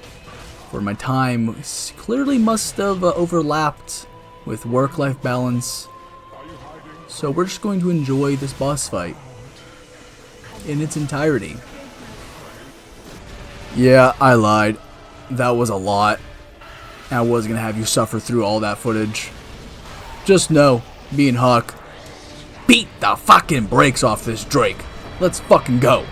for my time clearly must have overlapped with work-life balance, so we're just going to enjoy this boss fight in its entirety. Yeah, I lied. That was a lot. I was gonna have you suffer through all that footage. Just know, me and Huck, beat the fucking brakes off this Drake. Let's fucking go.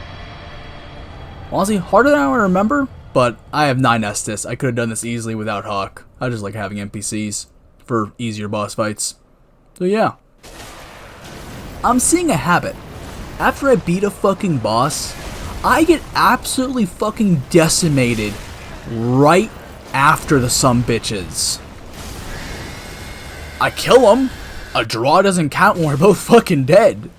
Honestly, harder than I remember, but I have 9 Estus. I could have done this easily without Hawk. I just like having NPCs for easier boss fights. So yeah. I'm seeing a habit. After I beat a fucking boss, I get absolutely fucking decimated right after the sumbitches. I kill them. A draw doesn't count when we're both fucking dead.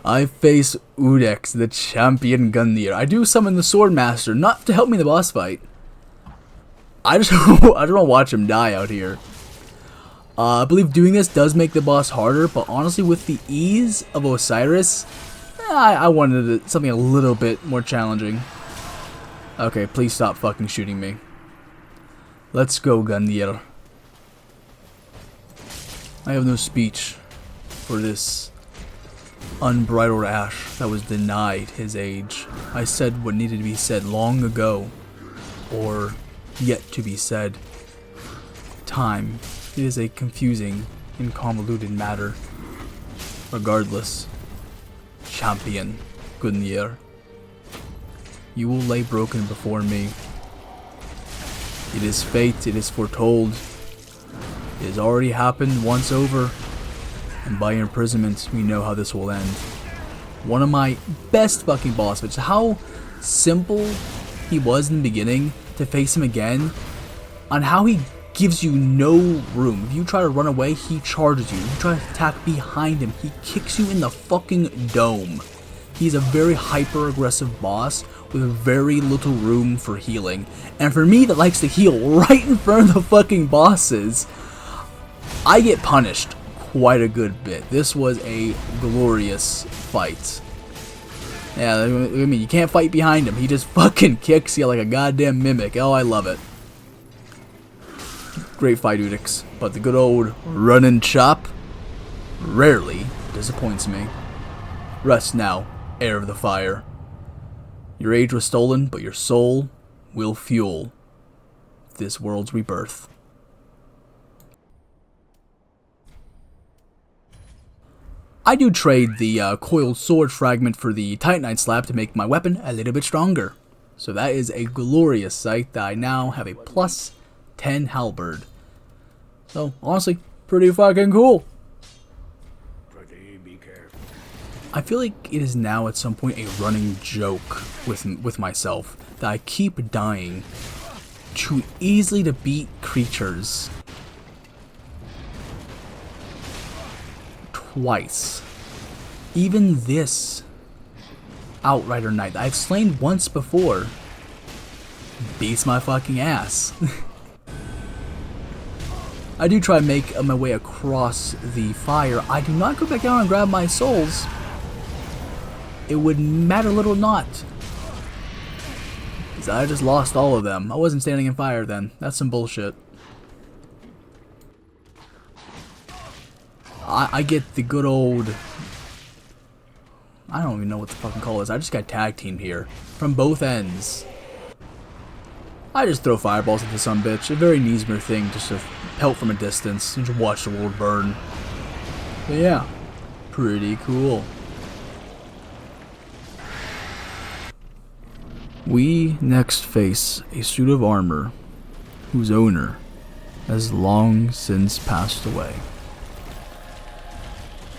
I face Udex, the champion Gundyr. I do summon the Swordmaster, not to help me in the boss fight. I just want to watch him die out here. I believe doing this does make the boss harder, but honestly, with the ease of Osiris, I wanted something a little bit more challenging. Okay, please stop fucking shooting me. Let's go, Gundyr. I have no speech for this unbridled ash that was denied his age. I said what needed to be said long ago, or yet to be said. Time, it is a confusing and convoluted matter. Regardless, champion Gundyr, you will lay broken before me. It is fate, it is foretold. It has already happened once over, and by imprisonment, we know how this will end. One of my best fucking boss fights. How simple he was in the beginning to face him again, on how he gives you no room. If you try to run away, he charges you. If you try to attack behind him, he kicks you in the fucking dome. He's a very hyper-aggressive boss with very little room for healing. And for me that likes to heal right in front of the fucking bosses, I get punished quite a good bit. This was a glorious fight. Yeah, I mean, you can't fight behind him. He just fucking kicks you like a goddamn mimic. Oh, I love it. Great fight, Udix. But the good old run and chop rarely disappoints me. Rest now, heir of the fire. Your age was stolen, but your soul will fuel this world's rebirth. I do trade the coiled sword fragment for the titanite slab to make my weapon a little bit stronger. So that is a glorious sight that I now have a plus 10 halberd. So honestly, pretty fucking cool. I feel like it is now at some point a running joke with myself that I keep dying too easily to beat creatures twice. Even this Outrider Knight that I've slain once before beats my fucking ass. I do try to make my way across the fire. I do not go back down and grab my souls. It would matter little not. Because I just lost all of them. I wasn't standing in fire then. That's some bullshit. I get the good old... I don't even know what the fucking call is. I just got tag teamed here. From both ends. I just throw fireballs at the sumbitch. A very NEZMEAR thing, just to pelt from a distance and just watch the world burn. But yeah, pretty cool. We next face a suit of armor whose owner has long since passed away.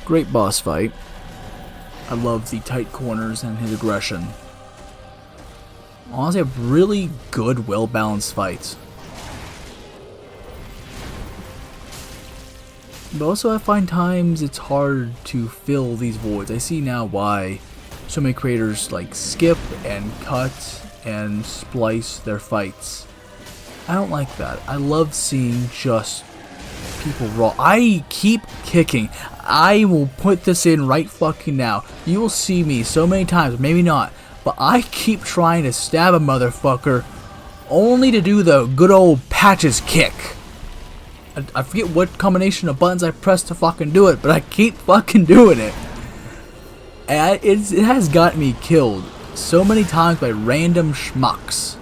Great boss fight. I love the tight corners and his aggression. Honestly, a really good, well-balanced fight. But also I find times it's hard to fill these voids. I see now why so many creators like skip and cut and splice their fights. I don't like that. I love seeing just people raw. I keep kicking. I will put this in right fucking now. You will see me so many times, maybe not. but I keep trying to stab a motherfucker only to do the good old patches kick. I forget what combination of buttons I press to fucking do it, but I keep fucking doing it. And it has gotten me killed so many times by random schmucks.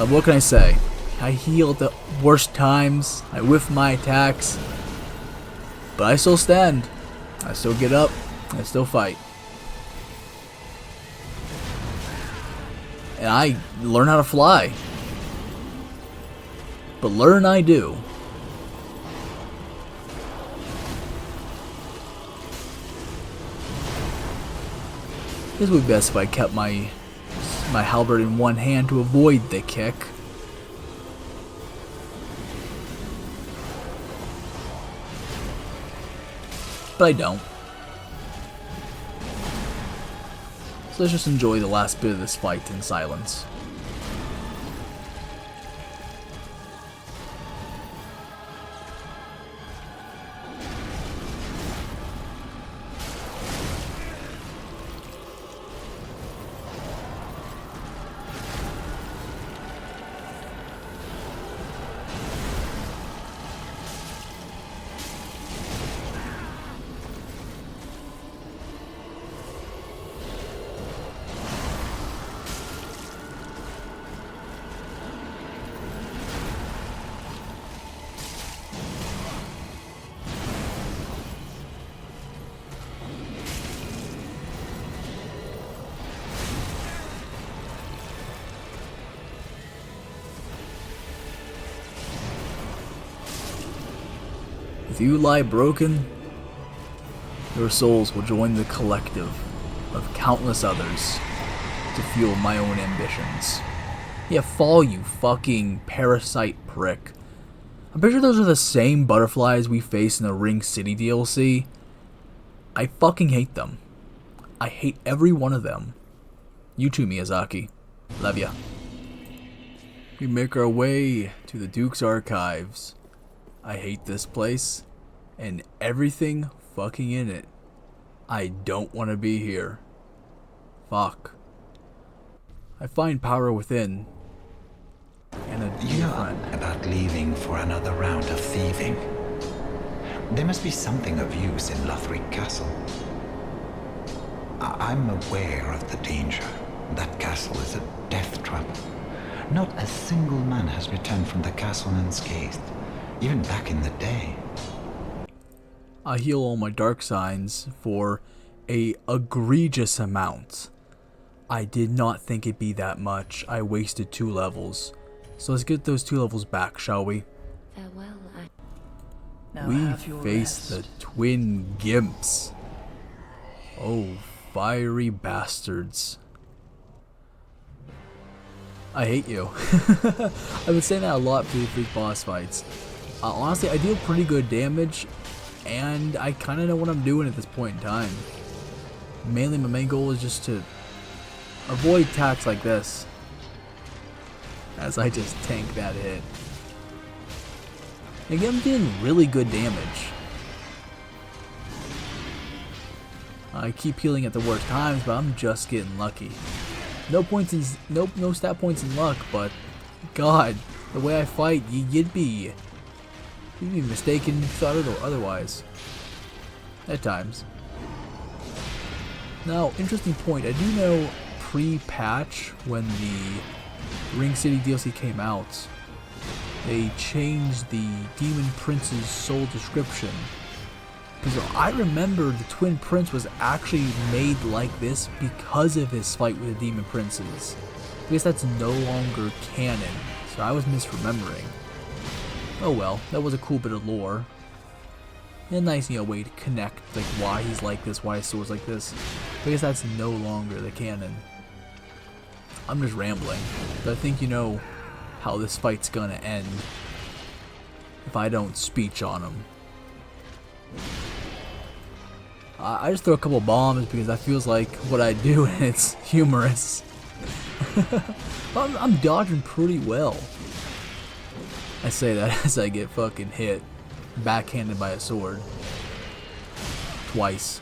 What can I say? I heal at the worst times, I whiff my attacks, but I still stand. I still get up, I still fight. And I learn how to fly. But learn I do. This would be best if I kept my halberd in one hand to avoid the kick. But I don't. So let's just enjoy the last bit of this fight in silence. If you lie broken, your souls will join the collective of countless others to fuel my own ambitions. Yeah, fall, you fucking parasite prick. I'm pretty sure those are the same butterflies we face in the Ring City DLC. I fucking hate them. I hate every one of them. You too, Miyazaki. Love ya. We make our way to the Duke's Archives. I hate this place and everything fucking in it. I don't want to be here. Fuck. I find power within and a dear friend. About leaving for another round of thieving. There must be something of use in Lothric Castle. I'm aware of the danger. That castle is a death trap. Not a single man has returned from the castle unscathed, even back in the day. I heal all my dark signs for a egregious amount. I did not think it'd be that much. I wasted 2 levels. So let's get those 2 levels back, shall we? Farewell, We face the twin gimps. Oh, fiery bastards. I hate you. I've been saying that a lot for the big boss fights. Honestly, I deal pretty good damage, and I kind of know what I'm doing at this point in time. Mainly, my main goal is just to avoid attacks like this, as I just tank that hit. Again, I'm doing really good damage. I keep healing at the worst times, but I'm just getting lucky. No stat points in luck, but God, the way I fight, you'd be mistaken, thought it or otherwise. At times. Now, interesting point. I do know pre-patch, when the Ring City DLC came out, they changed the Demon Prince's soul description. Because I remember the Twin Prince was actually made like this because of his fight with the Demon Princes. I guess that's no longer canon, so I was misremembering. Oh well, that was a cool bit of lore. And a nice, way to connect, like, why he's like this, why his sword's like this. But I guess that's no longer the canon. I'm just rambling, but I think you know how this fight's gonna end if I don't speech on him. I just throw a couple bombs because that feels like what I do, and it's humorous. I'm dodging pretty well. I say that as I get fucking hit, backhanded by a sword. Twice.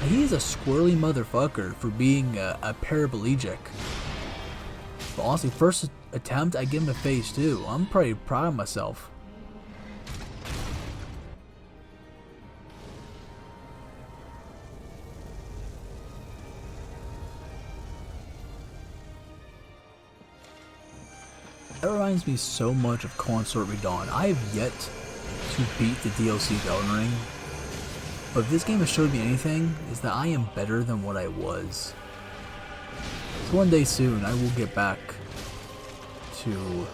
He's a squirrely motherfucker for being a paraplegic. But honestly, first attempt, I give him a phase 2. I'm pretty proud of myself. That reminds me so much of Consort Redawn. I have yet to beat the DLC of Elden Ring, but if this game has showed me anything, is that I am better than what I was. So one day soon, I will get back to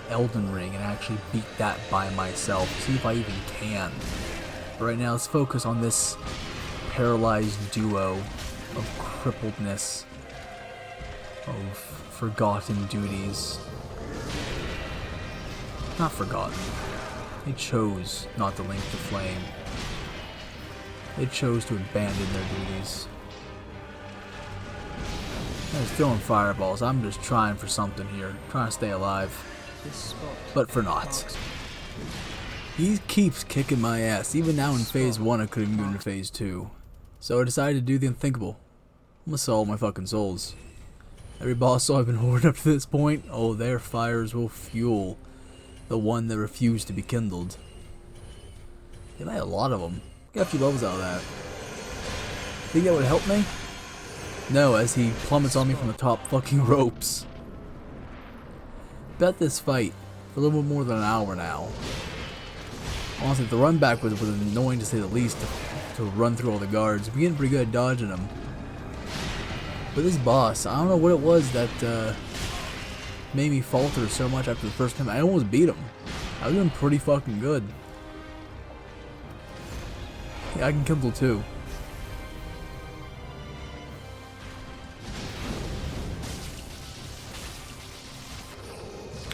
Elden Ring and actually beat that by myself, see if I even can. But right now, let's focus on this paralyzed duo of crippledness, of forgotten duties. Not forgotten. They chose not to link the flame. They chose to abandon their duties. I was throwing fireballs. I'm just trying for something here. Trying to stay alive. But for naught. He keeps kicking my ass. Even now in phase 1 I couldn't even go into phase 2. So I decided to do the unthinkable. I'm gonna sell all my fucking souls. Every boss I've been hoarding up to this point, oh, their fires will fuel the one that refused to be kindled. They made a lot of them. Got a few levels out of that. Think that would help me? No, as he plummets on me from the top fucking ropes. Bet this fight for a little bit more than an hour now. Honestly, the run back was annoying to say the least, to run through all the guards. We're getting pretty good at dodging them. But this boss, I don't know what it was that made me falter so much after the first time. I almost beat him. I was doing pretty fucking good. Yeah, I can kindle too.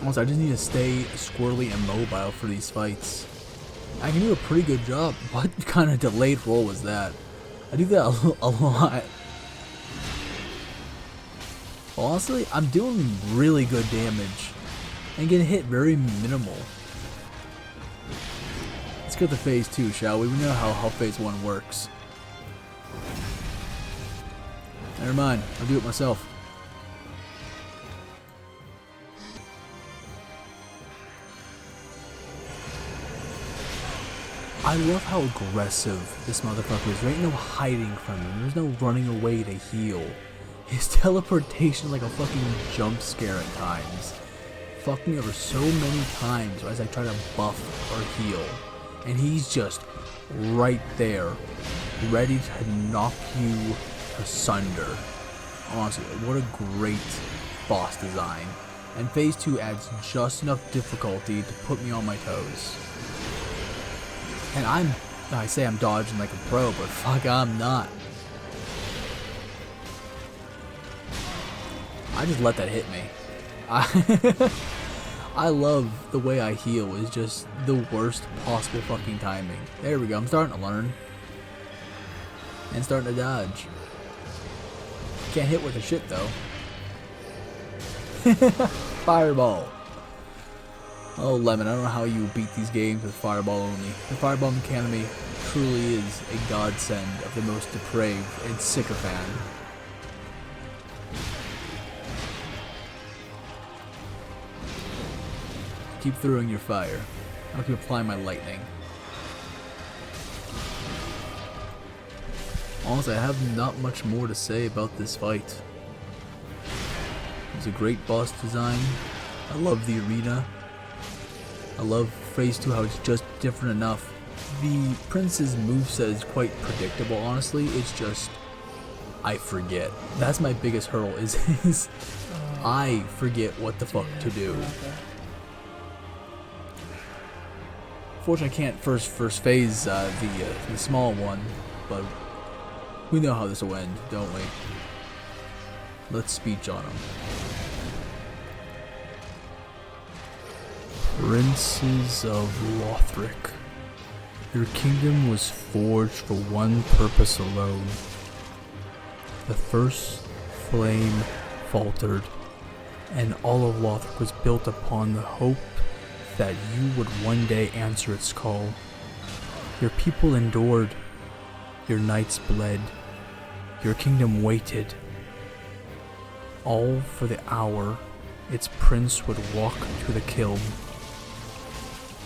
Also, I just need to stay squirrely and mobile for these fights. I can do a pretty good job. What kind of delayed roll was that? I do that a lot. Honestly, I'm doing really good damage and getting hit very minimal. Let's go to phase 2, shall we? We know how phase 1 works. Never mind, I'll do it myself. I love how aggressive this motherfucker is. There ain't no hiding from him. There's no running away to heal. His teleportation is like a fucking jump scare at times. Fucked me over so many times as I try to buff or heal. And he's just right there, ready to knock you asunder. Honestly, what a great boss design. And phase 2 adds just enough difficulty to put me on my toes. And I say I'm dodging like a pro, but fuck, I'm not. I just let that hit me. I love the way I heal. Is just the worst possible fucking timing. There we go. I'm starting to learn. And starting to dodge. Can't hit with the shit though. Fireball. Oh, Lemon, I don't know how you beat these games with Fireball only. The Fireball mechanic truly is a godsend of the most depraved and sycophant. Keep throwing your fire. I'll keep applying my lightning. Honestly, I have not much more to say about this fight. It was a great boss design. I love the arena. I love phase 2, how it's just different enough. The Prince's moveset is quite predictable, honestly. It's just, I forget. That's my biggest hurdle, is I forget what the fuck to do. Fortunately, I can't first phase the small one, but we know how this will end, don't we? Let's speech on him. Princes of Lothric, your kingdom was forged for one purpose alone. The first flame faltered, and all of Lothric was built upon the hope that you would one day answer its call. Your people endured, your knights bled, Your kingdom waited, all for the hour its prince would walk to the kiln.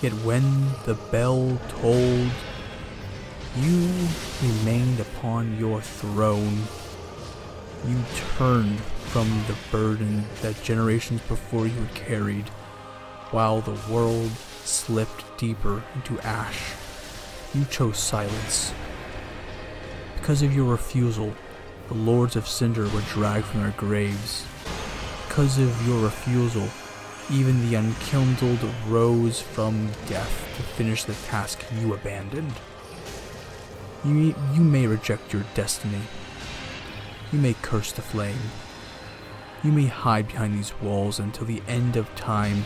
Yet when the bell tolled, you remained upon your throne. You turned from the burden that generations before you had carried, while the world slipped deeper into ash. You chose silence. Because of your refusal, the Lords of Cinder were dragged from their graves. Because of your refusal, even the unkindled rose from death to finish the task you abandoned. You may reject your destiny. You may curse the flame. You may hide behind these walls until the end of time,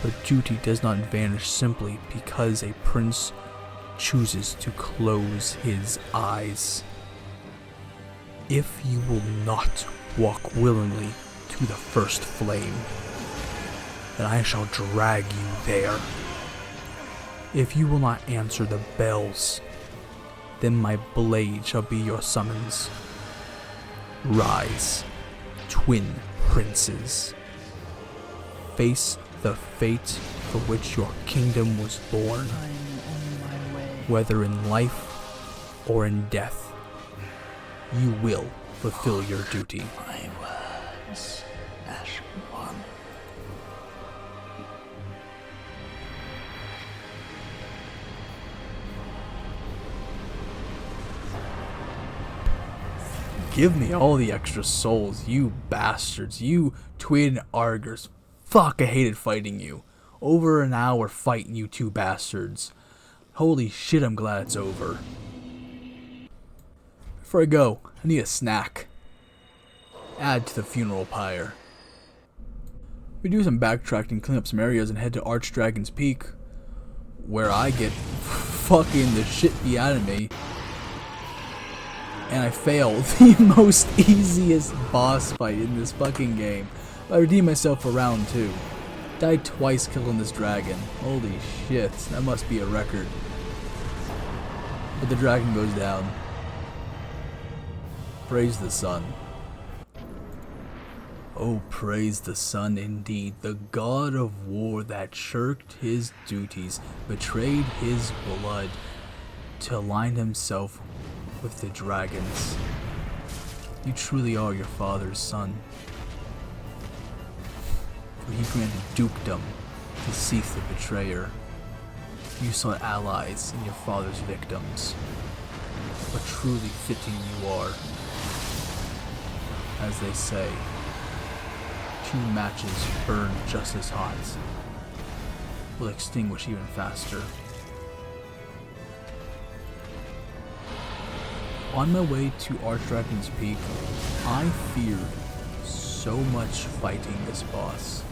but duty does not vanish simply because a prince chooses to close his eyes. If you will not walk willingly to the first flame, then I shall drag you there. If you will not answer the bells, then my blade shall be your summons. Rise, twin princes. Face the fate for which your kingdom was born. Whether in life or in death, you will fulfill your duty. My words as one. Give me all the extra souls, you bastards, you twin argers. Fuck, I hated fighting you. Over an hour fighting you two bastards. Holy shit, I'm glad it's over. Before I go, I need a snack. Add to the funeral pyre. We do some backtracking, clean up some areas, and head to Archdragon's Peak, where I get fucking the shit beat out of me. And I fail the most easiest boss fight in this fucking game. I redeemed myself for round 2. Died twice killing this dragon. Holy shit, that must be a record. But the dragon goes down. Praise the sun. Oh, praise the sun indeed, the god of war that shirked his duties, betrayed his blood, to align himself with the dragons. You truly are your father's son. For he granted dukedom to Seath the betrayer. You sought allies in your father's victims. What truly fitting you are. As they say, 2 matches burn just as hot, will extinguish even faster. On my way to Archdragon's Peak, I feared so much fighting this boss.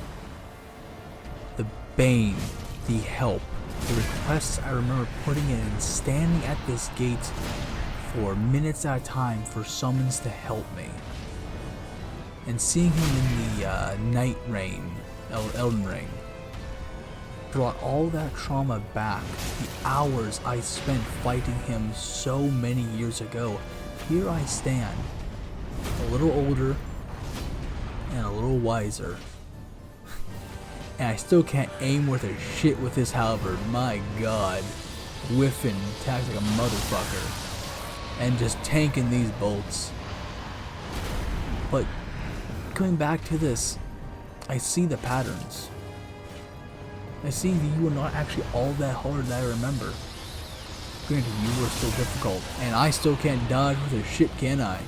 The bane, the help, the requests I remember putting in and standing at this gate for minutes at a time for summons to help me. And seeing him in the Night Rain, Elden Ring, brought all that trauma back. The hours I spent fighting him so many years ago. Here I stand, a little older and a little wiser. And I still can't aim worth a shit with this halberd. My god. Whiffing, attacks like a motherfucker. And just tanking these bolts. But coming back to this, I see the patterns. I see that you were not actually all that hard that I remember. Granted, you were still difficult, and I still can't dodge with a shit, can I?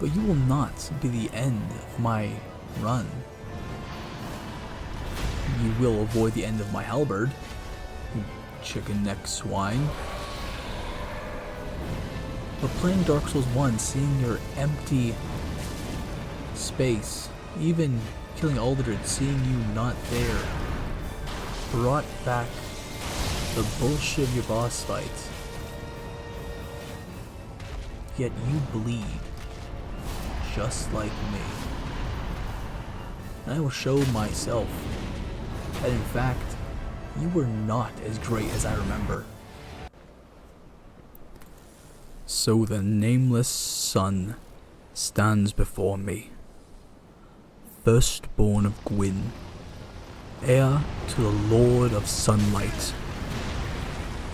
But you will not be the end of my run. You will avoid the end of my halberd, you chicken neck swine. But playing Dark Souls 1, seeing your empty space, even killing Aldred, seeing you not there, brought back the bullshit of your boss fight. Yet you bleed, just like me. And I will show myself that in fact, you were not as great as I remember. So the nameless son stands before me, firstborn of Gwyn, heir to the Lord of Sunlight.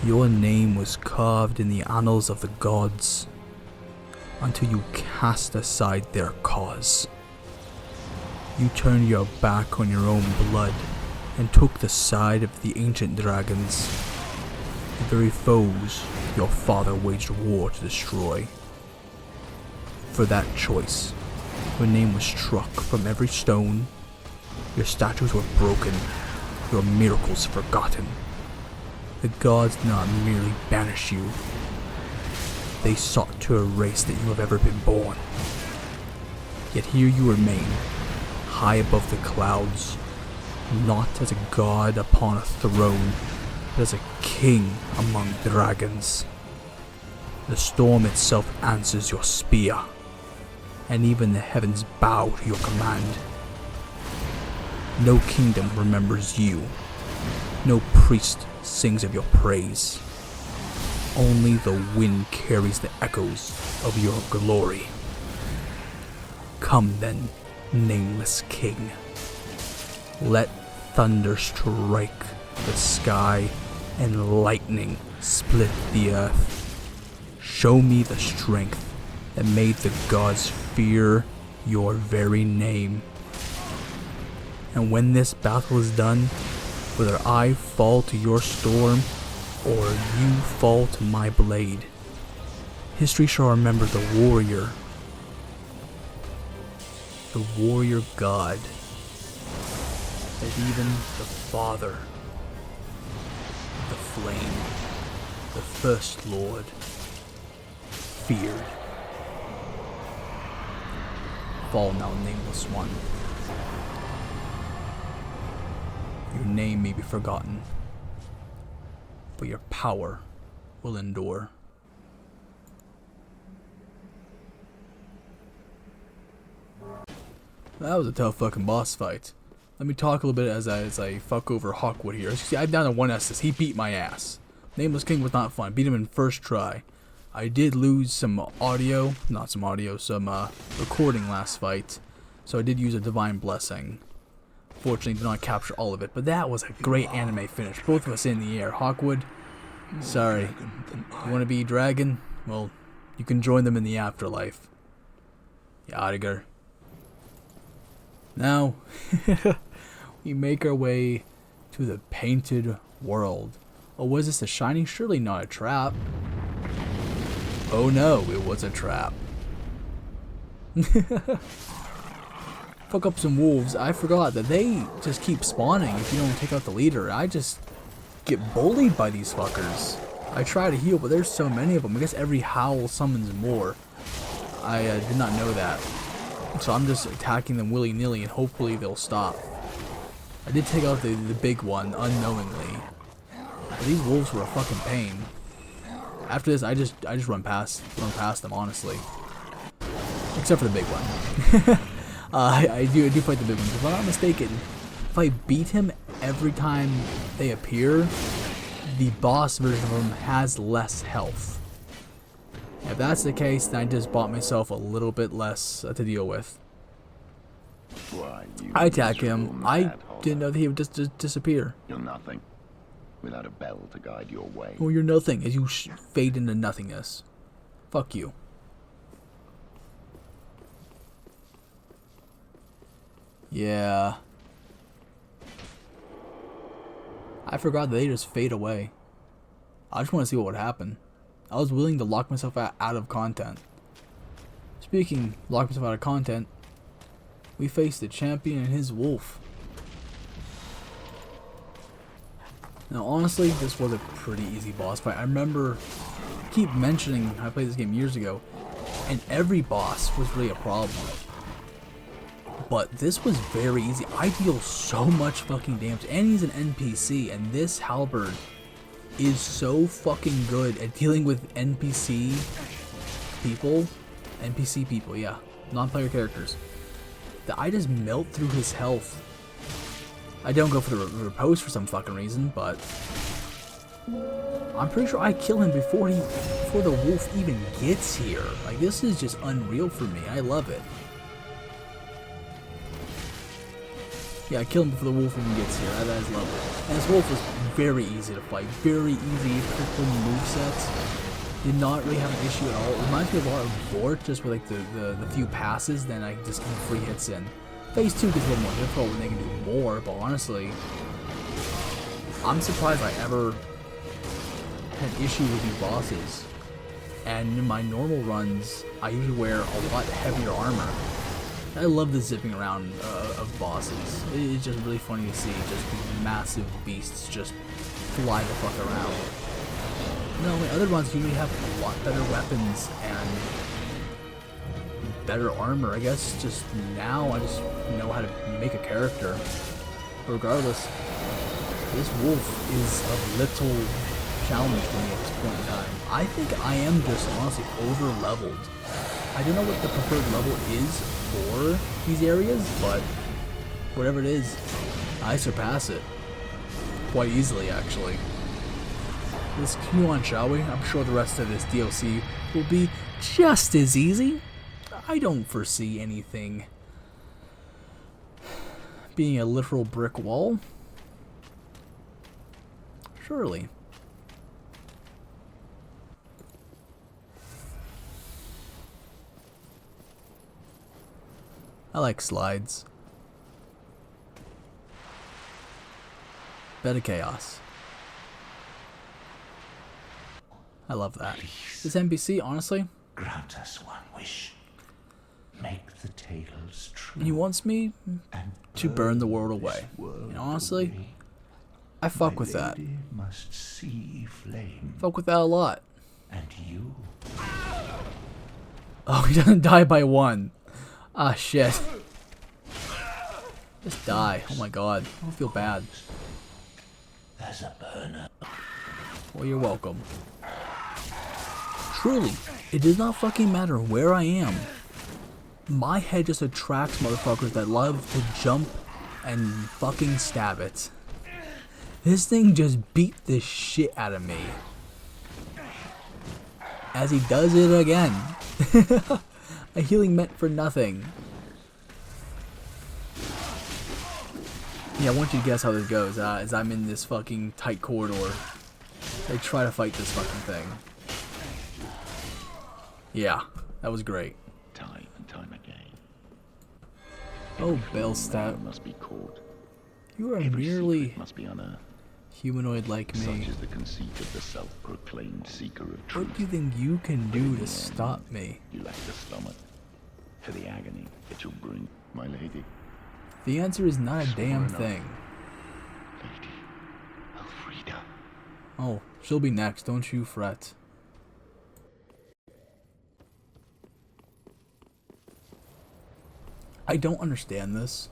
Your name was carved in the annals of the gods until you cast aside their cause. You turned your back on your own blood and took the side of the ancient dragons, the very foes your father waged war to destroy. For that choice, your name was struck from every stone, your statues were broken, your miracles forgotten. The gods did not merely banish you, they sought to erase that you have ever been born. Yet here you remain, high above the clouds, not as a god upon a throne, but as a king among dragons. The storm itself answers your spear, and even the heavens bow to your command. No kingdom remembers you, no priest sings of your praise. Only the wind carries the echoes of your glory. Come then, nameless king. Let thunder strike the sky and lightning split the earth. Show me the strength that made the gods fear your very name. And when this battle is done, whether I fall to your storm or you fall to my blade, history shall remember the warrior god that even the father, the flame, the first lord, feared. Fall now, nameless one. Your name may be forgotten, but your power will endure. That was a tough fucking boss fight. Let me talk a little bit as I fuck over Hawkwood here. As you see, I'm down to 1 Estus. He beat my ass. Nameless King was not fun. Beat him in first try. I did lose some audio, some recording last fight. So I did use a Divine Blessing. Fortunately, did not capture all of it, but that was a great anime finish. Both of us in the air. Hawkwood, sorry. You want to be dragon? Well, you can join them in the afterlife. Yadigar. Now, we make our way to the painted world. Oh, was this a shiny? Surely not a trap. Oh no, it was a trap. Fuck up some wolves. I forgot that they just keep spawning if you don't take out the leader. I just get bullied by these fuckers. I try to heal, but there's so many of them. I guess every howl summons more. I did not know that. So I'm just attacking them willy-nilly and hopefully they'll stop. I did take out the big one unknowingly. But these wolves were a fucking pain. After this, I just run past them, honestly. Except for the big one. I do fight the big one. If I'm not mistaken, if I beat him every time they appear, the boss version of him has less health. If that's the case, then I just bought myself a little bit less to deal with. Why, I attack him. I didn't know that he would just disappear. You're nothing without a bell to guide your way. Oh, you're nothing as you fade into nothingness. Fuck you. Yeah. I forgot that they just fade away. I just want to see what would happen. I was willing to lock myself out of content. Speaking, lock myself out of content, we faced the champion and his wolf. Now honestly, this was a pretty easy boss fight. I remember, I keep mentioning I played this game years ago, and every boss was really a problem. But this was very easy. I deal so much fucking damage, and he's an NPC, and this halberd is so fucking good at dealing with NPC people, yeah, non-player characters, that I just melt through his health. I don't go for the repose for some fucking reason, but I'm pretty sure I kill him before before the wolf even gets here. Like, this is just unreal for me. I love it. Yeah, I killed him before the wolf even gets here. That is lovely. And this wolf was very easy to fight. Very easy, quick movesets. Did not really have an issue at all. It reminds me a lot of Bort, just with like the few passes, then I just get free hits in. Phase 2 gets a little more difficult when they can do more, but honestly, I'm surprised I ever had an issue with these bosses. And in my normal runs, I usually wear a lot heavier armor. I love the zipping around of bosses. It's just really funny to see just these massive beasts just fly the fuck around. No, my other runs usually have a lot better weapons and better armor. I guess just now I just know how to make a character. But regardless, this wolf is a little challenge for me at this point in time. I think I am just honestly over leveled. I don't know what the preferred level is for these areas, but whatever it is, I surpass it quite easily actually. Let's continue on, shall we? I'm sure the rest of this DLC will be just as easy. I don't foresee anything being a literal brick wall. Surely. I like slides. Bed of chaos. I love that. This NPC, honestly, Grant us one wish. Make the tales true. he wants me and to burn the world away. world And honestly, away. I fuck My with that. lady must see flame, Fuck with that a lot. and you Oh, he doesn't die by one. Ah, shit. Just die. Oh my god. I don't feel bad. as a burner. Well, you're welcome. Truly, it does not fucking matter where I am. My head just attracts motherfuckers that love to jump and fucking stab it. This thing just beat the shit out of me. As he does it again. A healing meant for nothing. Yeah, I want you to guess how this goes. As I'm in this fucking tight corridor. They try to fight this fucking thing. Yeah, that was great. Time and time again. Oh, Bellstat. Must be caught. You are Every merely secret must be unearthed. humanoid like Such me. is the conceit of the self-proclaimed seeker of truth. What do you think you can do to stop me? You lack the stomach for the agony that you'll bring, my lady. The answer is not a damn thing. Lady Elfrida. Oh, she'll be next, don't you fret. I don't understand this.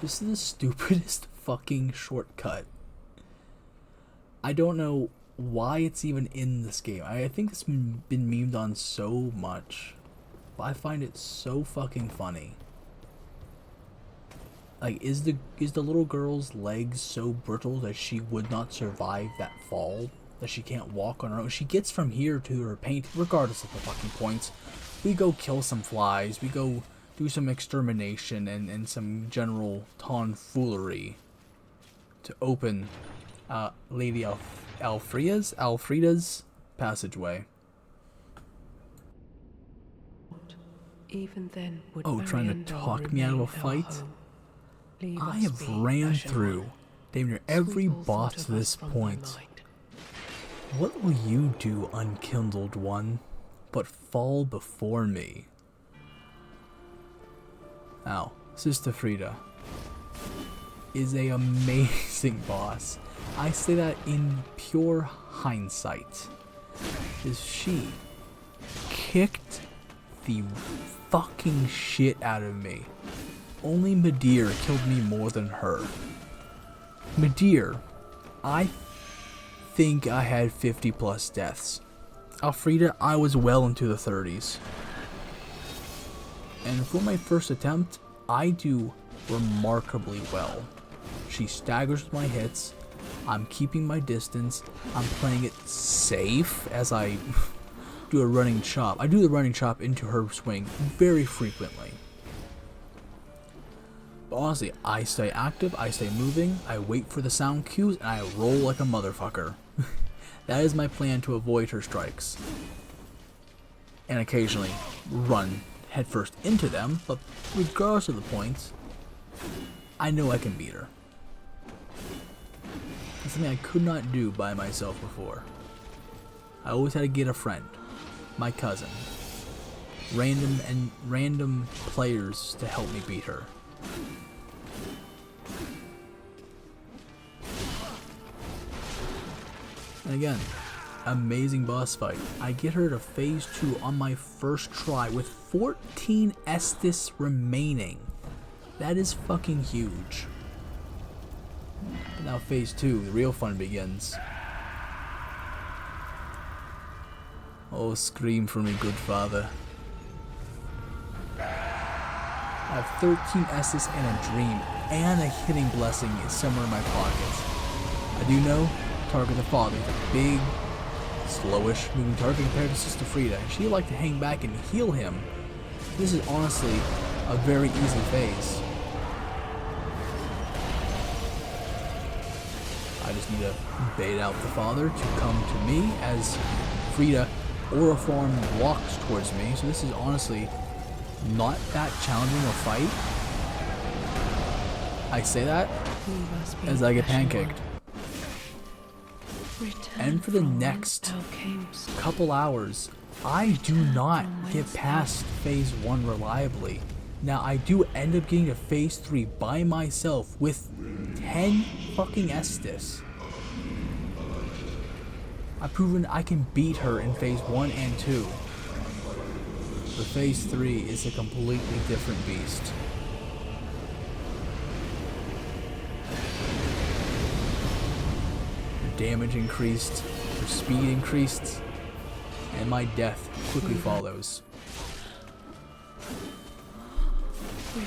This is the stupidest fucking shortcut. I don't know why it's even in this game. I think it's been memed on so much. But I find it so fucking funny. Like, is the little girl's legs so brittle that she would not survive that fall? That she can't walk on her own? She gets from here to her paint, regardless of the fucking points. We go kill some flies. We go do some extermination and some general tomfoolery to open Lady Elfrida's passageway. Even then would Oh, trying to talk me out of a fight? I have ran through damn near every boss to this point. What will you do, unkindled one, but fall before me? Now, Sister Frida is a amazing boss. I say that in pure hindsight. Is she kicked the fucking shit out of me. Only Medir killed me more than her. Medir, I think I had 50 plus deaths. Elfrida, I was well into the 30s. And for my first attempt, I do remarkably well. She staggers with my hits, I'm keeping my distance. I'm playing it safe as I do a running chop. I do the running chop into her swing very frequently. But honestly, I stay active, I stay moving, I wait for the sound cues, and I roll like a motherfucker. That is my plan to avoid her strikes. And occasionally run headfirst into them, but regardless of the points, I know I can beat her. It's something I could not do by myself before. I always had to get a friend, my cousin, random players to help me beat her. And again, amazing boss fight. I get her to phase 2 on my first try with 14 Estus remaining. That is fucking huge. But now phase 2, the real fun begins. Oh, scream for me, good father. I have 13 Estus and a dream, and a hitting blessing is somewhere in my pockets. I do know, target the father is a big, slowish moving target compared to Sister Frida, and she like to hang back and heal him. This is honestly a very easy phase. I just need to bait out the father to come to me as Frida Auriform walks towards me, so this is honestly not that challenging a fight. I say that as I get pancaked. And for the next couple hours, I do not get past phase 1 reliably. Now I do end up getting to phase 3 by myself with 10 fucking Estus. I've proven I can beat her in phase 1 and 2. But phase 3 is a completely different beast. Her damage increased, her speed increased, and my death quickly follows.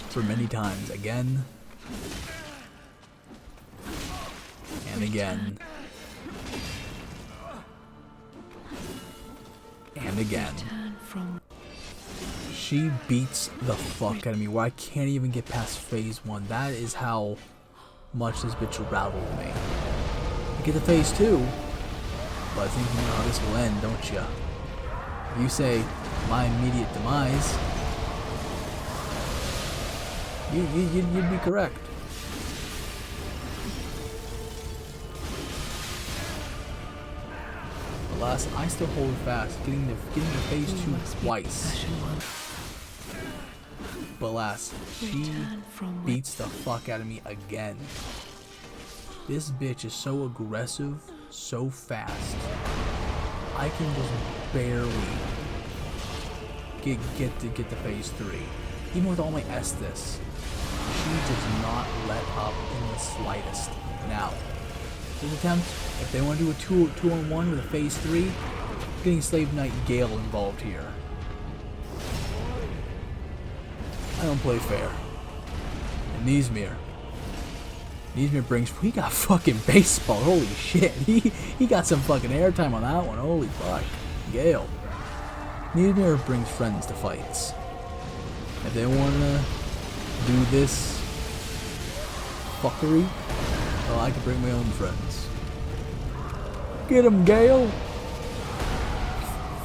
For many times, again and again and again. She beats the fuck out of me where I can't even get past phase 1. That is how much this bitch rattled me. I get to phase 2, but I think you know how this will end, don't ya? You say my immediate demise, you'd be correct. Alas, I still hold fast, getting to phase 2 twice. But alas, she beats the fuck out of me again. This bitch is so aggressive, so fast. I can just barely get to phase 3. Even with all my Estus, she does not let up in the slightest. Now, this attempt, if they want to do a 2-on-1 with a phase 3, getting Slave Knight Gale involved here. I don't play fair. And NEZMEAR brings, he got fucking baseball, holy shit. He got some fucking airtime on that one, holy fuck. Gale. NEZMEAR brings friends to fights. If they wanna do this fuckery, well, I can bring my own friends. Get him, Gale!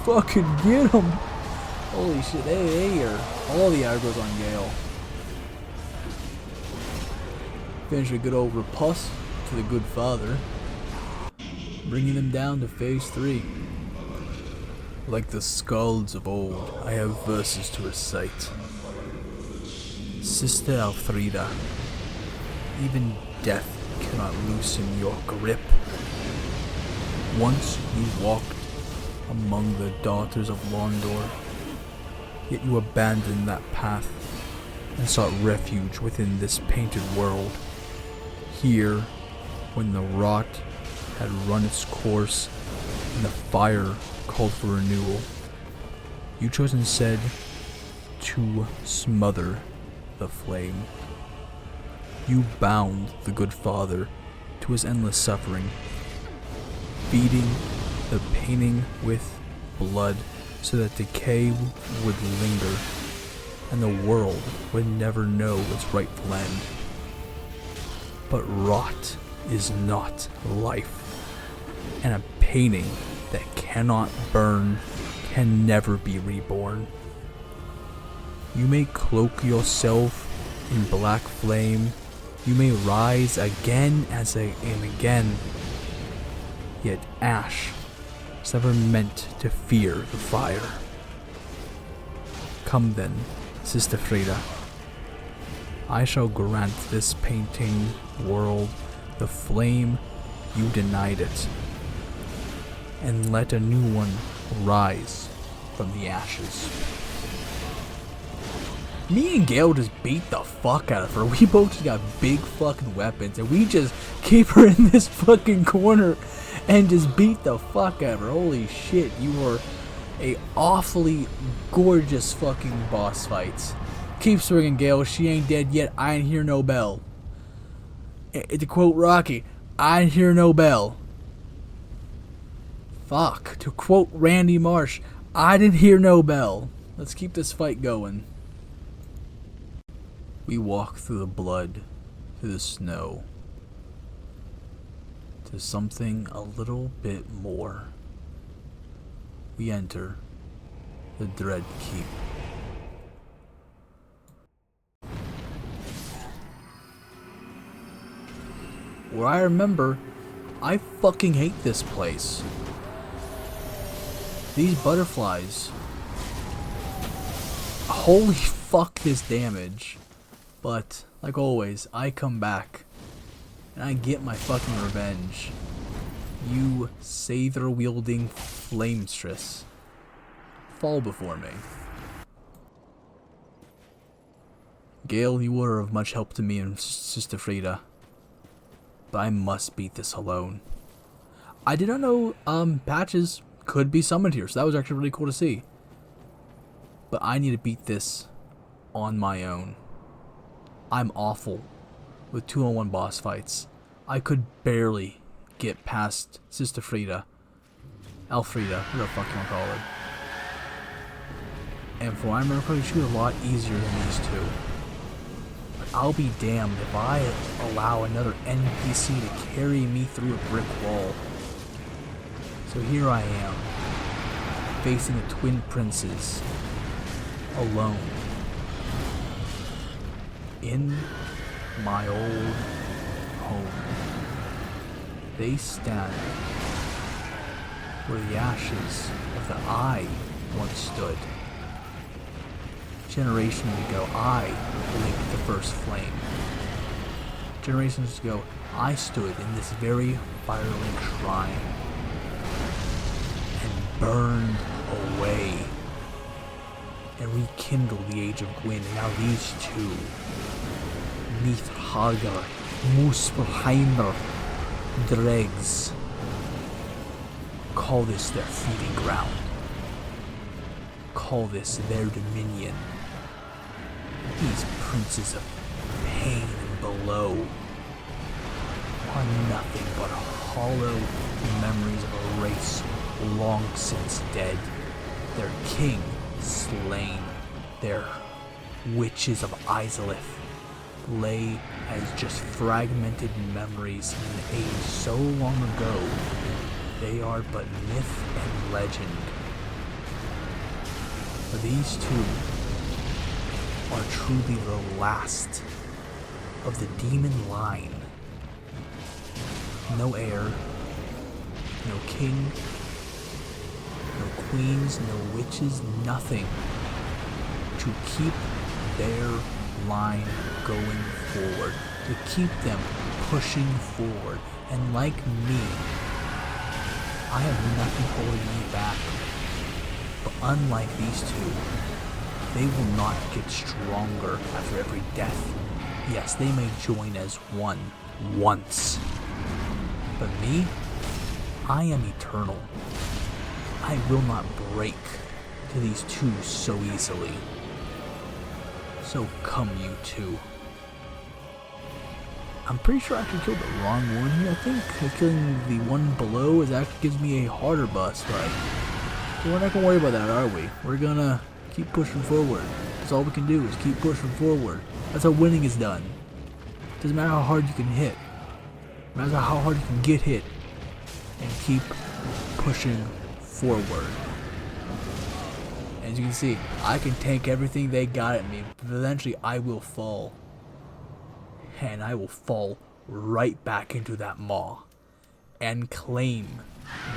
Fucking get him! Holy shit, they are all the aggro's on Gale. Finish a good old riposte to the good father, bringing them down to phase 3. Like the skalds of old, I have verses to recite. Sister Alfrida, even death cannot loosen your grip. Once you walked among the daughters of Londor, yet you abandoned that path and sought refuge within this painted world. Here, when the rot had run its course and the fire called for renewal, you chose instead to smother the flame. You bound the good father to his endless suffering, feeding the painting with blood so that decay would linger and the world would never know its rightful end. But rot is not life, and a painting that cannot burn can never be reborn. You may cloak yourself in black flame, you may rise again and again, yet ash is never meant to fear the fire. Come then, Sister Frida. I shall grant this painting world the flame you denied it, and let a new one rise from the ashes. Me and Gale just beat the fuck out of her. We both just got big fucking weapons, and we just keep her in this fucking corner and just beat the fuck out of her. Holy shit, you were a awfully gorgeous fucking boss fight. Keep swinging, Gale. She ain't dead yet. I ain't hear no bell. To quote Rocky, I ain't hear no bell. Fuck. To quote Randy Marsh, I didn't hear no bell. Let's keep this fight going. We walk through the blood, through the snow, to something a little bit more. We enter the Dread Keep. Where I remember, I fucking hate this place. These butterflies. Holy fuck this damage. But, like always, I come back. And I get my fucking revenge. You saber-wielding flamestress. Fall before me. Gale, you were of much help to me and Sister Frida. But I must beat this alone. I did not know patches could be summoned here, so that was actually really cool to see. But I need to beat this on my own. I'm awful with 2-on-1 boss fights. I could barely get past Sister Frida. Elfrida, whatever the fuck you want to call her. And for what I remember, she was a lot easier than these two. But I'll be damned if I allow another NPC to carry me through a brick wall. So here I am, facing the twin princes, alone, in my old home. They stand where the ashes of the eye once stood. Generations ago, I linked the first flame. Generations ago, I stood in this very firelink shrine and burned away and rekindled the age of Gwyn. And now these two, Nithhagar, Muspelheimer, dregs, call this their feeding ground. Call this their dominion. These princes of pain and below are nothing but hollow memories of a race long since dead. Their king slain. Their witches of Izalith lay as just fragmented memories in an age so long ago. They are but myth and legend. But these two are truly the last of the demon line. No heir, no king, no queens, no witches, nothing to keep their line going forward, to keep them pushing forward. And like me, I have nothing holding me back. But unlike these two, they will not get stronger after every death. Yes, they may join as one once. But me, I am eternal. I will not break to these two so easily. So come you two. I'm pretty sure I actually killed the wrong one here. I think killing the one below actually gives me a harder boss fight. So we're not gonna worry about that, are we? We're gonna keep pushing forward. That's all we can do is keep pushing forward. That's how winning is done. Doesn't matter how hard you can hit. No matter how hard you can get hit. And keep pushing forward. As you can see, I can tank everything they got at me, but eventually I will fall. And I will fall right back into that maw and claim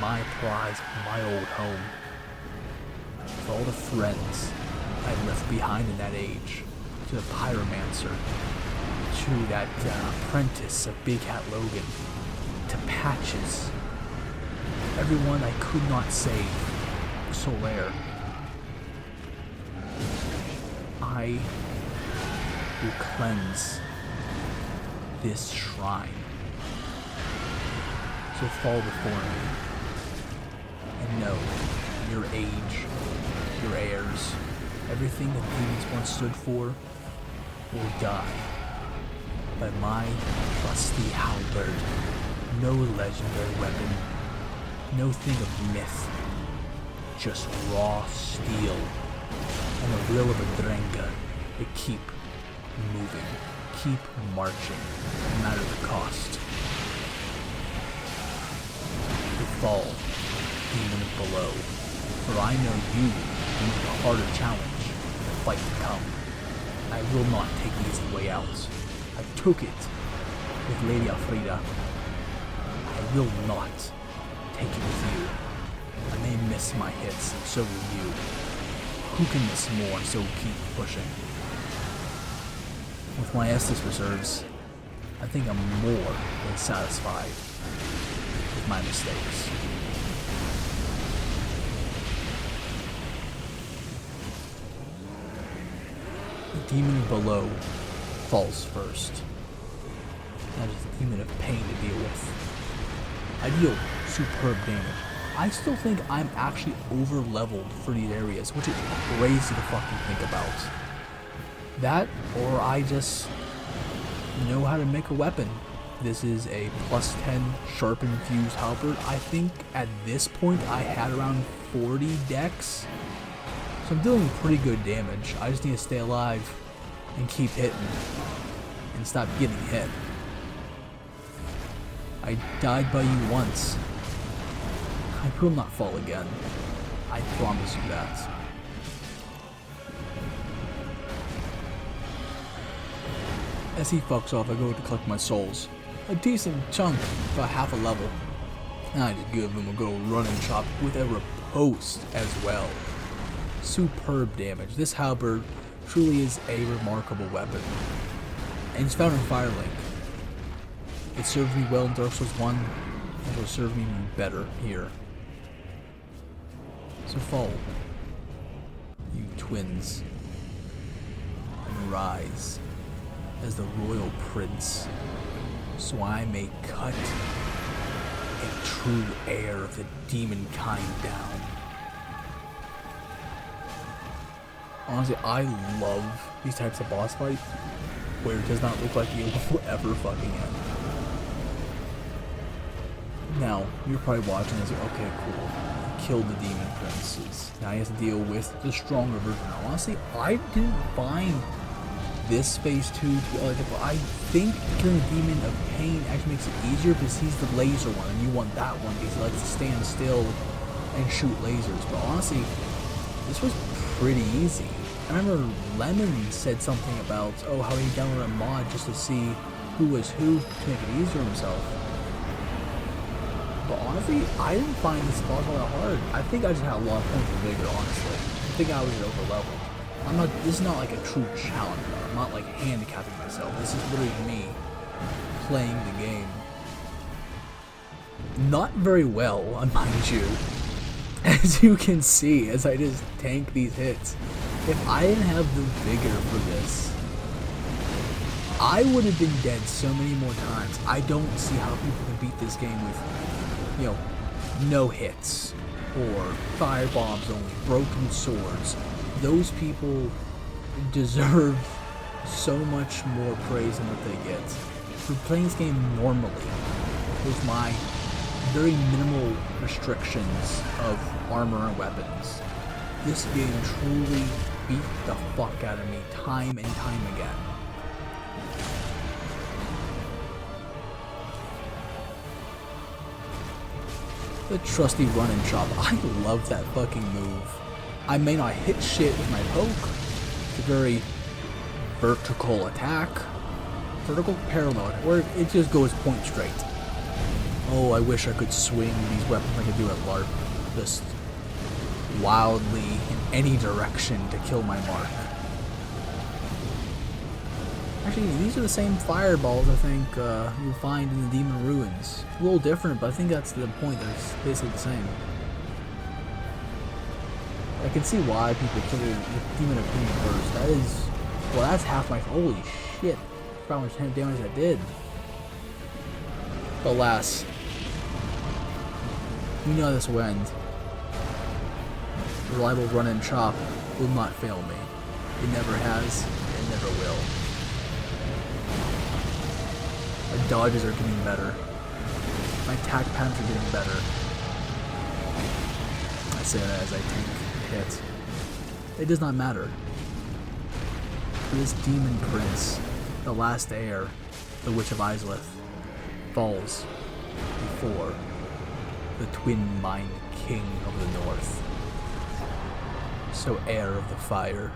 my prize, my old home. For all the friends I left behind in that age, to the pyromancer, to that apprentice of Big Hat Logan, to Patches, everyone I could not save, Solaire. I will cleanse this shrine. So fall before me, and know your age, your heirs, everything that demons once stood for will die by my trusty halberd. No legendary weapon, no thing of myth, just raw steel and the will of a drengr to keep moving, keep marching, no matter the cost. To fall, demon below, for I know you need a harder challenge, the fight to come. I will not take the easy way out. I took it with Lady Alfreda. I will not take it with you. I may miss my hits, and so will you. Who can miss more, so keep pushing. With my Estus reserves, I think I'm more than satisfied with my mistakes. The demon below falls first. That is a demon of pain to deal with. I deal superb damage. I still think I'm actually over leveled for these areas, which is crazy to fucking think about. That, or I just know how to make a weapon. This is a +10 sharpened fused halberd. I think at this point I had around 40 dex. So I'm dealing pretty good damage. I just need to stay alive and keep hitting and stop getting hit. I died by you once. I will not fall again. I promise you that. As he fucks off, I go to collect my souls. A decent chunk, about half a level. And I just give him a good old running chop with a riposte as well. Superb damage. This halberd truly is a remarkable weapon. And it's found in Firelink. It served me well in Dark Souls 1, and it will serve me better here. So fall, you twins, and rise as the royal prince, so I may cut a true heir of the demon kind down. Honestly, I love these types of boss fights where it does not look like it will ever fucking end. Now, you're probably watching this, okay, cool. Killed the demon princes. Now he has to deal with the stronger version. Honestly, I didn't find this phase 2 to be all that difficult. I think killing the demon of pain actually makes it easier because he's the laser one and you want that one because he likes to stand still and shoot lasers. But honestly, this was pretty easy. I remember Lemon said something about, oh, how he downloaded a mod just to see who was who to make it easier on himself. But honestly, I didn't find this boss all that hard. I think I just had a lot of points of vigor, honestly. I think I was over leveled. This is not like a true challenge. I'm not like handicapping myself. This is literally me playing the game. Not very well, mind you. As you can see, as I just tank these hits. If I didn't have the vigor for this, I would have been dead so many more times. I don't see how people can beat this game with, you know, no hits, or fire bombs only, broken swords. Those people deserve so much more praise than what they get. for playing this game normally, with my very minimal restrictions of armor and weapons, this game truly beat the fuck out of me time and time again. The trusty run and chop. I love that fucking move. I may not hit shit with my poke. It's a very vertical attack. Vertical parallel, where it just goes point straight. Oh, I wish I could swing these weapons like I do at LARP. Just wildly in any direction to kill my mark. Actually, these are the same fireballs I think you'll find in the Demon Ruins. A little different, but I think that's the point. They're basically the same. I can see why people kill the Demon of Pain first. That is, well, that's half my. Holy shit! How much damage that did. But alas, you know this will end. Reliable run and chop will not fail me. It never has, and never will. My dodges are getting better. My attack patterns are getting better. I say that as I take hits. It does not matter. For this demon prince, the last heir, the Witch of Izalith, falls before the twin mind king of the north. So heir of the fire,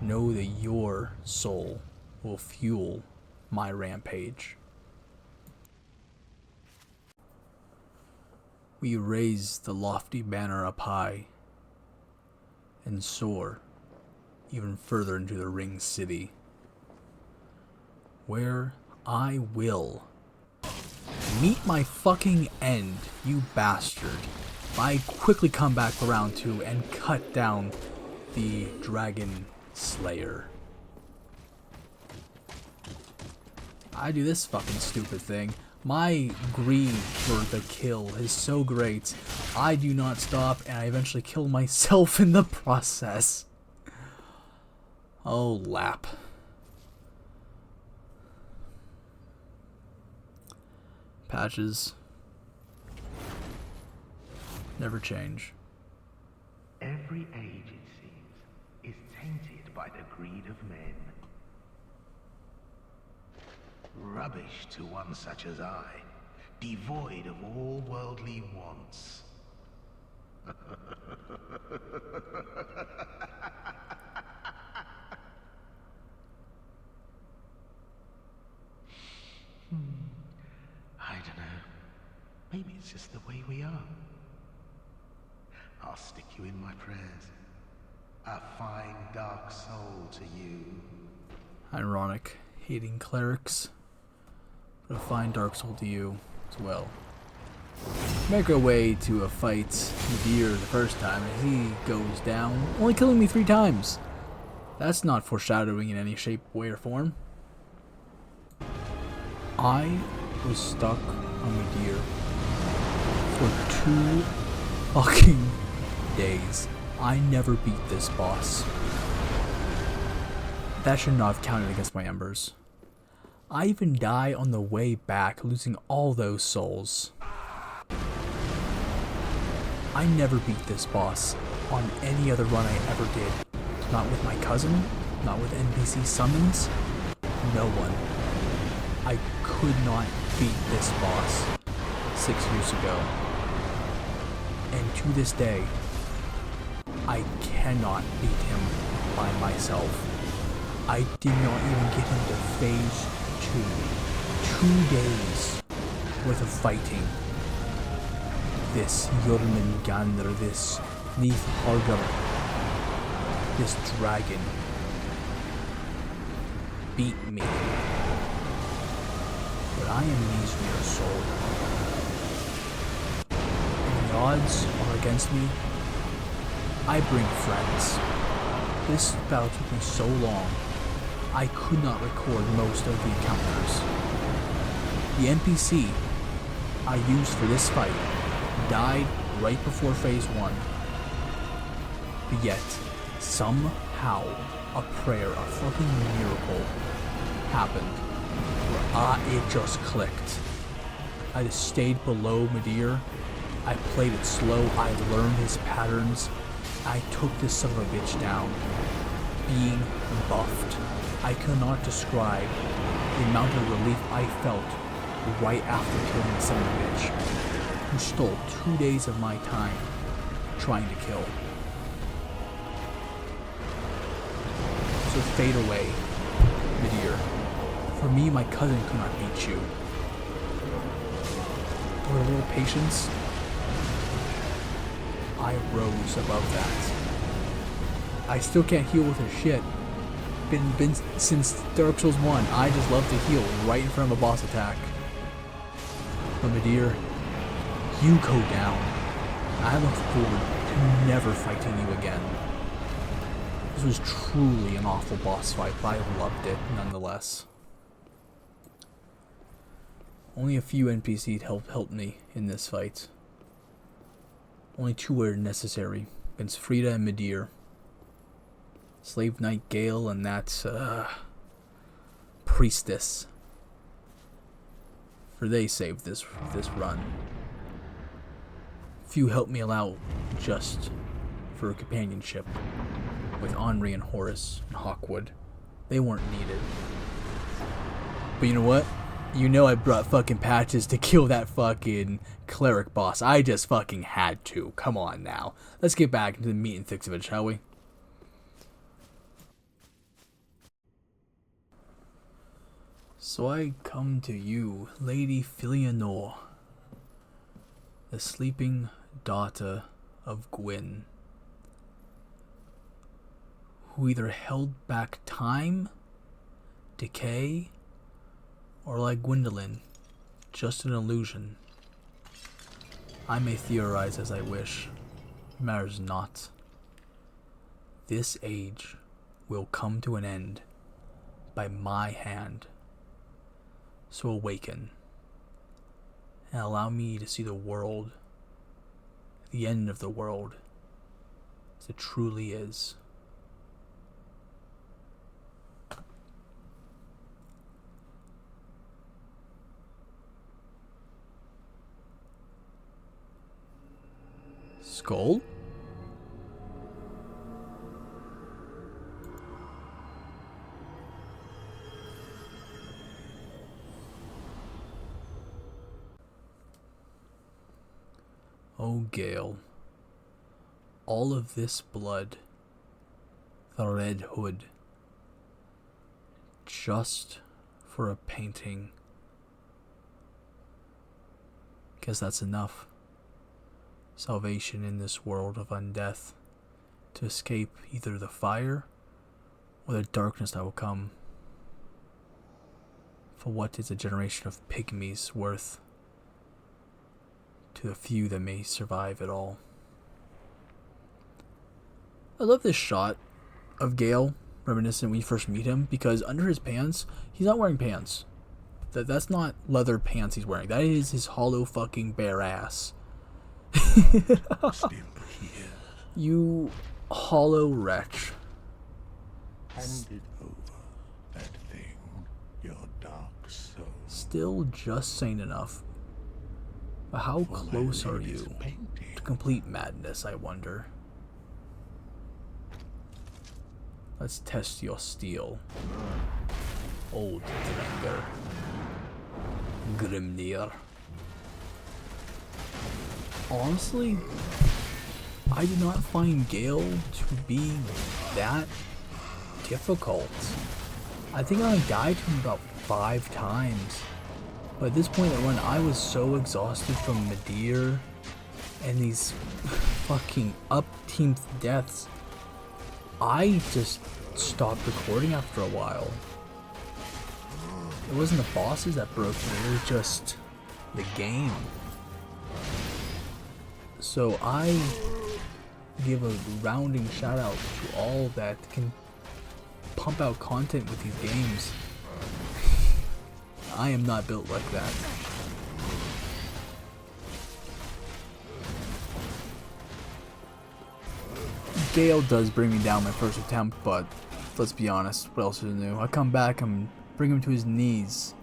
know that your soul will fuel my rampage. We raise the lofty banner up high and soar even further into the ring city, where I will meet my fucking end, you bastard. I quickly come back around to and cut down the Dragon Slayer. I do this fucking stupid thing. My greed for the kill is so great, I do not stop and I eventually kill myself in the process. Oh, lap. Patches never change. Every age, it seems, is tainted by the greed of men. Rubbish to one such as I, devoid of all worldly wants. I don't know. Maybe it's just the way we are. I'll stick you in my prayers. A fine dark soul to you. Ironic. Hating clerics, but a fine dark soul to you as well. Make our way to a fight with Deer the first time as he goes down, only killing me 3 times. That's not foreshadowing in any shape, way, or form. I was stuck on the Deer for 2 fucking days. I never beat this boss. That should not have counted against my embers. I even die on the way back, losing all those souls. I never beat this boss on any other run I ever did. Not with my cousin, not with NPC summons, no one. I could not beat this boss 6 years ago. And to this day, I cannot beat him by myself. I did not even get him to phase 2. 2 days worth of fighting. This Jormungandr, this Nithhargar, this dragon beat me. But I am NEZMEAR's soul. And the odds are against me. I bring friends. This battle took me so long, I could not record most of the encounters. The NPC I used for this fight died right before phase 1. But yet, somehow, a prayer, a fucking miracle, happened. It just clicked. I just stayed below Medir. I played it slow. I learned his patterns. I took this son of a bitch down. Being buffed. I cannot describe the amount of relief I felt right after killing the son of a bitch, who stole 2 days of my time trying to kill. So fade away, Medir. For me, my cousin could not beat you. With a little patience, I rose above that. I still can't heal with her shit. Been since Dark Souls 1. I just love to heal right in front of a boss attack. But Medir, you go down. I look forward to never fighting you again. This was truly an awful boss fight, but I loved it nonetheless. Only a few NPCs helped me in this fight. Only 2 were necessary, against Frida and Medir. Slave Knight Gale and that priestess. For they saved this run. Few helped me out just for companionship with Henri and Horace and Hawkwood. They weren't needed. But you know what? You know I brought fucking patches to kill that fucking cleric boss. I just fucking had to. Come on now. Let's get back into the meat and thicks of it, shall we? So I come to you, Lady Filianor, the sleeping daughter of Gwyn, who either held back time, decay, or like Gwendolyn, just an illusion. I may theorize as I wish, matters not. This age will come to an end by my hand. So awaken, and allow me to see the world, the end of the world, as it truly is. Skull? Oh, Gale, all of this blood, the Red Hood, just for a painting. Guess that's enough. Salvation in this world of undeath, to escape either the fire or the darkness that will come. For what is a generation of pygmies worth to the few that may survive it all? I love this shot of Gale, reminiscent when you first meet him, because under his pants, he's not wearing pants. That's not leather pants he's wearing. That is his hollow fucking bare ass. Still here. You hollow wretch. Hand it over, that thing, your dark soul. Still just sane enough. But how For my close are lady's you painting. to complete madness, I wonder? Let's test your steel. Old drengr. Grimnir. Honestly, I did not find Gale to be that difficult. I think I only died to him about 5 times. But at this point in the run, I was so exhausted from Medir and these fucking up-teamed deaths, I just stopped recording after a while. It wasn't the bosses that broke me, it was just the game. So I give a rounding shout out to all that can pump out content with these games. I am not built like that. Gale does bring me down my first attempt, but let's be honest, what else is new? I come back, I'm bring him to his knees,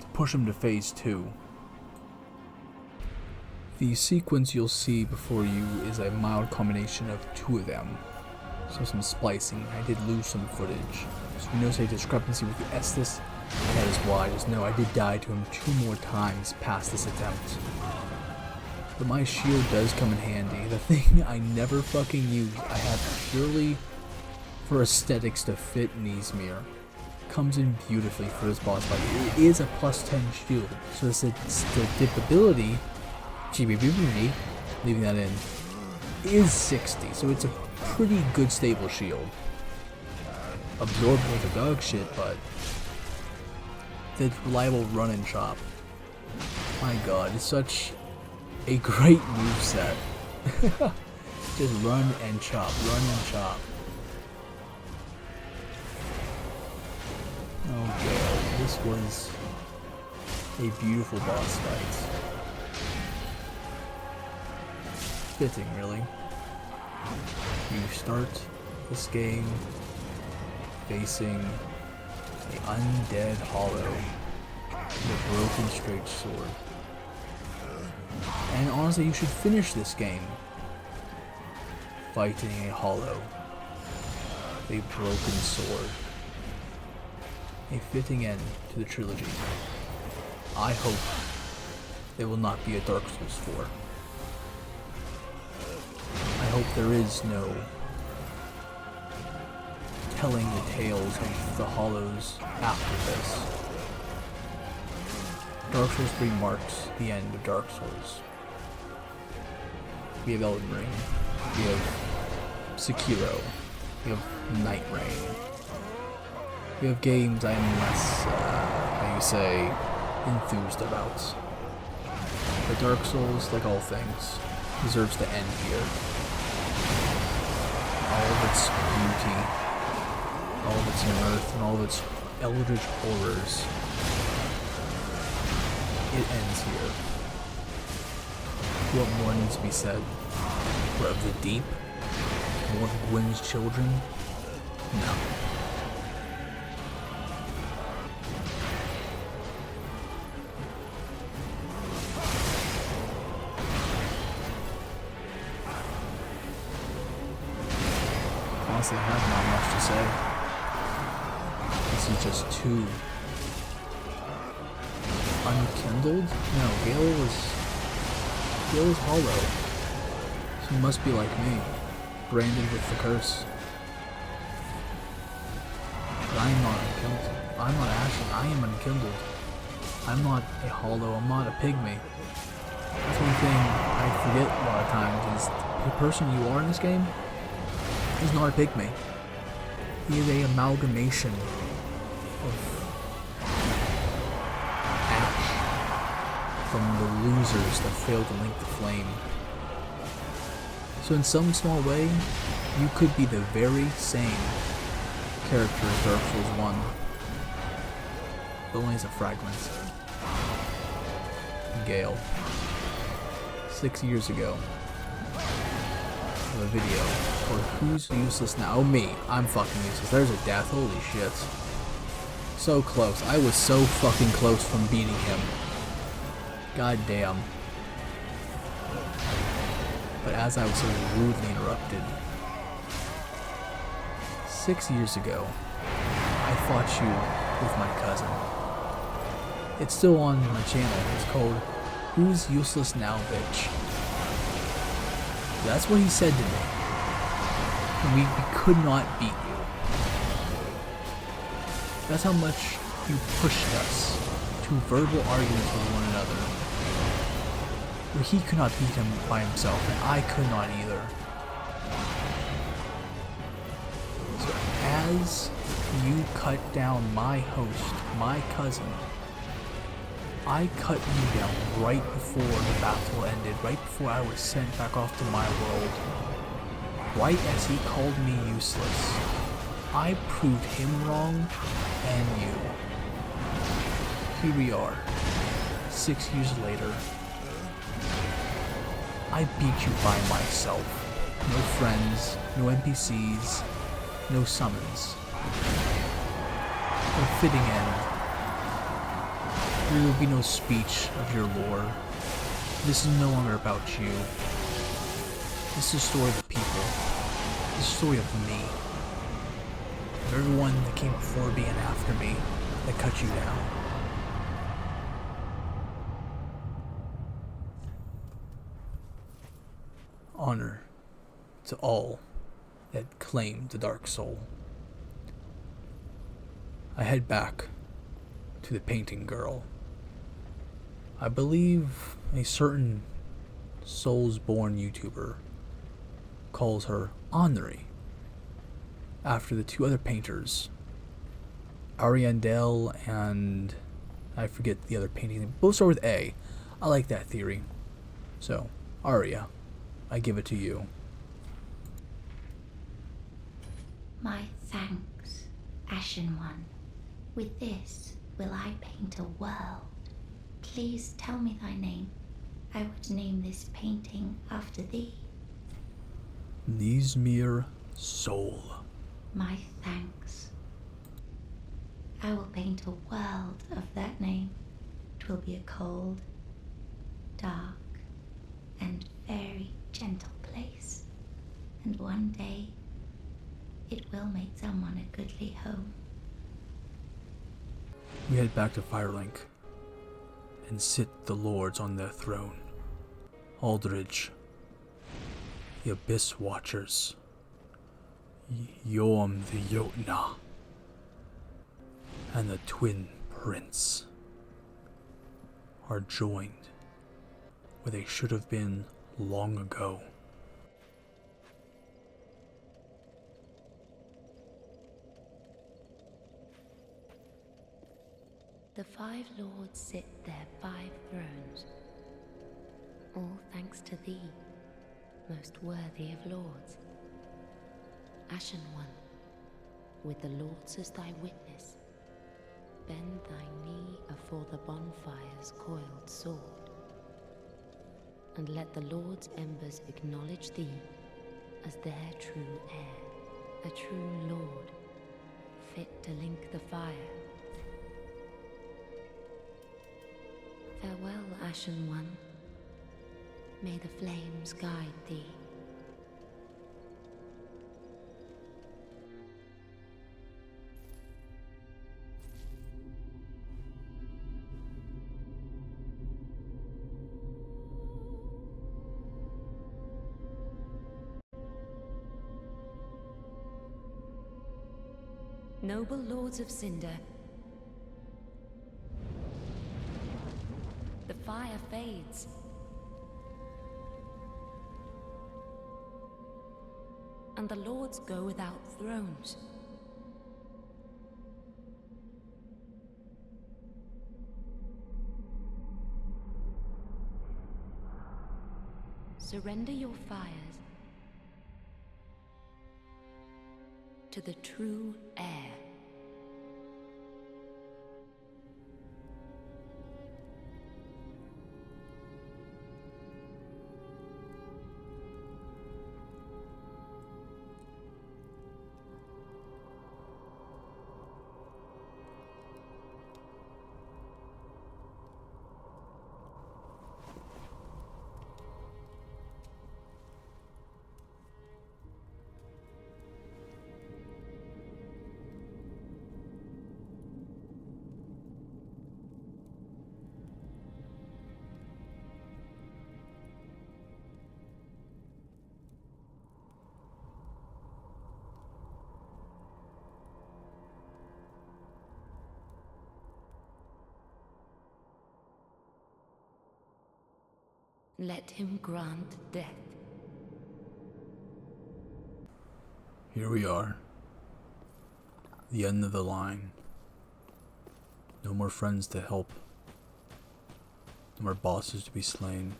to push him to phase 2. The sequence you'll see before you is a mild combination of 2 of them. So some splicing. I did lose some footage. So we notice a discrepancy with the Estes. That is why. Just know I did die to him 2 more times past this attempt. But my shield does come in handy. The thing I never fucking use, I have purely for aesthetics to fit NEZMEAR. Comes in beautifully for this boss fight. It is a plus 10 shield. So the dipability, leaving that in, is 60. So it's a pretty good stable shield. Absorbed with a dog shit, but the reliable run and chop. My god, it's such a great moveset. Just run and chop, run and chop. Oh god, this was a beautiful boss fight. Fitting, really. You start this game facing the undead hollow with a broken straight sword. And honestly, you should finish this game fighting a hollow with a broken sword. A fitting end to the trilogy. I hope it will not be a Dark Souls 4. I hope there is no telling the tales of the hollows after this. Dark Souls 3 marks the end of Dark Souls. We have Elden Ring, we have Sekiro, we have Night Rain. We have games I am less, how you say, enthused about. But Dark Souls, like all things, deserves to end here. All of its beauty, all of its mirth, and all of its eldritch horrors, it ends here. What more needs to be said? We're of the deep? More of Gwyn's children? No. Honestly, I have not much to say. This is just too unkindled? No, Gale was hollow. So he must be like me, branded with the curse. But I am not unkindled. I'm not ashen, I am unkindled. I'm not a hollow, I'm not a pygmy. That's one thing I forget a lot of times is the person you are in this game is not a pygmy. He is an amalgamation of ash from the losers that failed to link the flame. So in some small way, you could be the very same character as Dark Souls 1, but only as a fragment. Gale. 6 years ago. A video for who's useless now. Oh, me. I'm fucking useless. There's a death. Holy shit. So close. I was so fucking close from beating him. God damn. But as I was so rudely interrupted, 6 years ago, I fought you with my cousin. It's still on my channel. It's called Who's Useless Now, Bitch? That's what he said to me. And we could not beat you. That's how much you pushed us to verbal arguments with one another. Where he could not beat him by himself, and I could not either. So as you cut down my host, my cousin, I cut you down right before the battle ended, right before I was sent back off to my world. Right as he called me useless. I proved him wrong, and you. Here we are, 6 years later. I beat you by myself. No friends, no NPCs, no summons. A fitting end. There will be no speech of your lore. This is no longer about you. This is the story of the people. This is the story of me. Of everyone that came before me and after me that cut you down. Honor to all that claimed the Dark Soul. I head back to the painting girl. I believe a certain Soulsborne YouTuber calls her Henri, after the two other painters, Ariandel and I forget the other painting. Both start with A. I like that theory. So, Aria, I give it to you. My thanks, Ashen One. With this will I paint a world. Please tell me thy name. I would name this painting after thee. NEZMEAR Soul. My thanks. I will paint a world of that name. 'Twill be a cold, dark, and very gentle place. And one day, it will make someone a goodly home. We head back to Firelink and sit the lords on their throne. Aldridge, the Abyss Watchers, Yorm the Jotna, and the Twin Prince are joined where they should have been long ago. The 5 lords sit their 5 thrones, all thanks to thee, most worthy of lords. Ashen One, with the lords as thy witness, bend thy knee afore the bonfire's coiled sword, and let the lords' embers acknowledge thee as their true heir, a true lord, fit to link the fire. Farewell, Ashen One. May the flames guide thee. Noble lords of Cinder, the fire fades. And the lords go without thrones. Surrender your fires to the true heir. Let him grant death. Here we are. The end of the line. No more friends to help. No more bosses to be slain.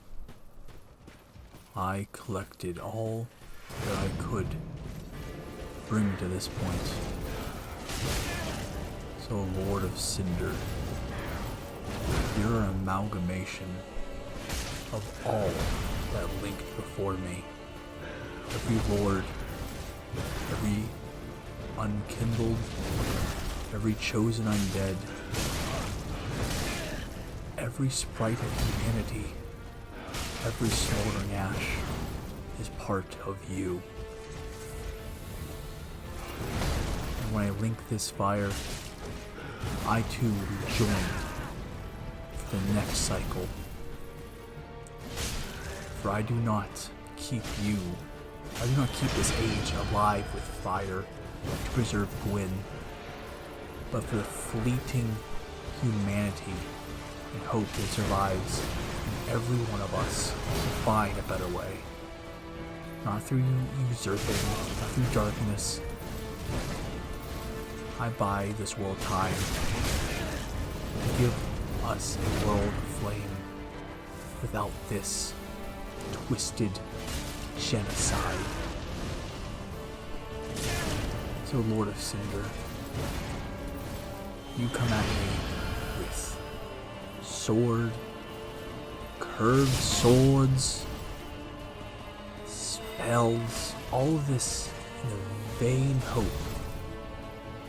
I collected all that I could bring to this point. So, Lord of Cinder, you're an amalgamation of all that linked before me. Every lord, every unkindled every chosen undead, every sprite of humanity, every smoldering ash is part of you. And when I link this fire, I too will be joined for the next cycle. For I do not keep this age alive with fire to preserve Gwyn, but for the fleeting humanity and hope that survives in every one of us to find a better way. Not through usurping, not through darkness. I buy this world time to give us a world of flame without this twisted genocide. So, Lord of Cinder, you come at me with sword, curved swords, spells, all of this in the vain hope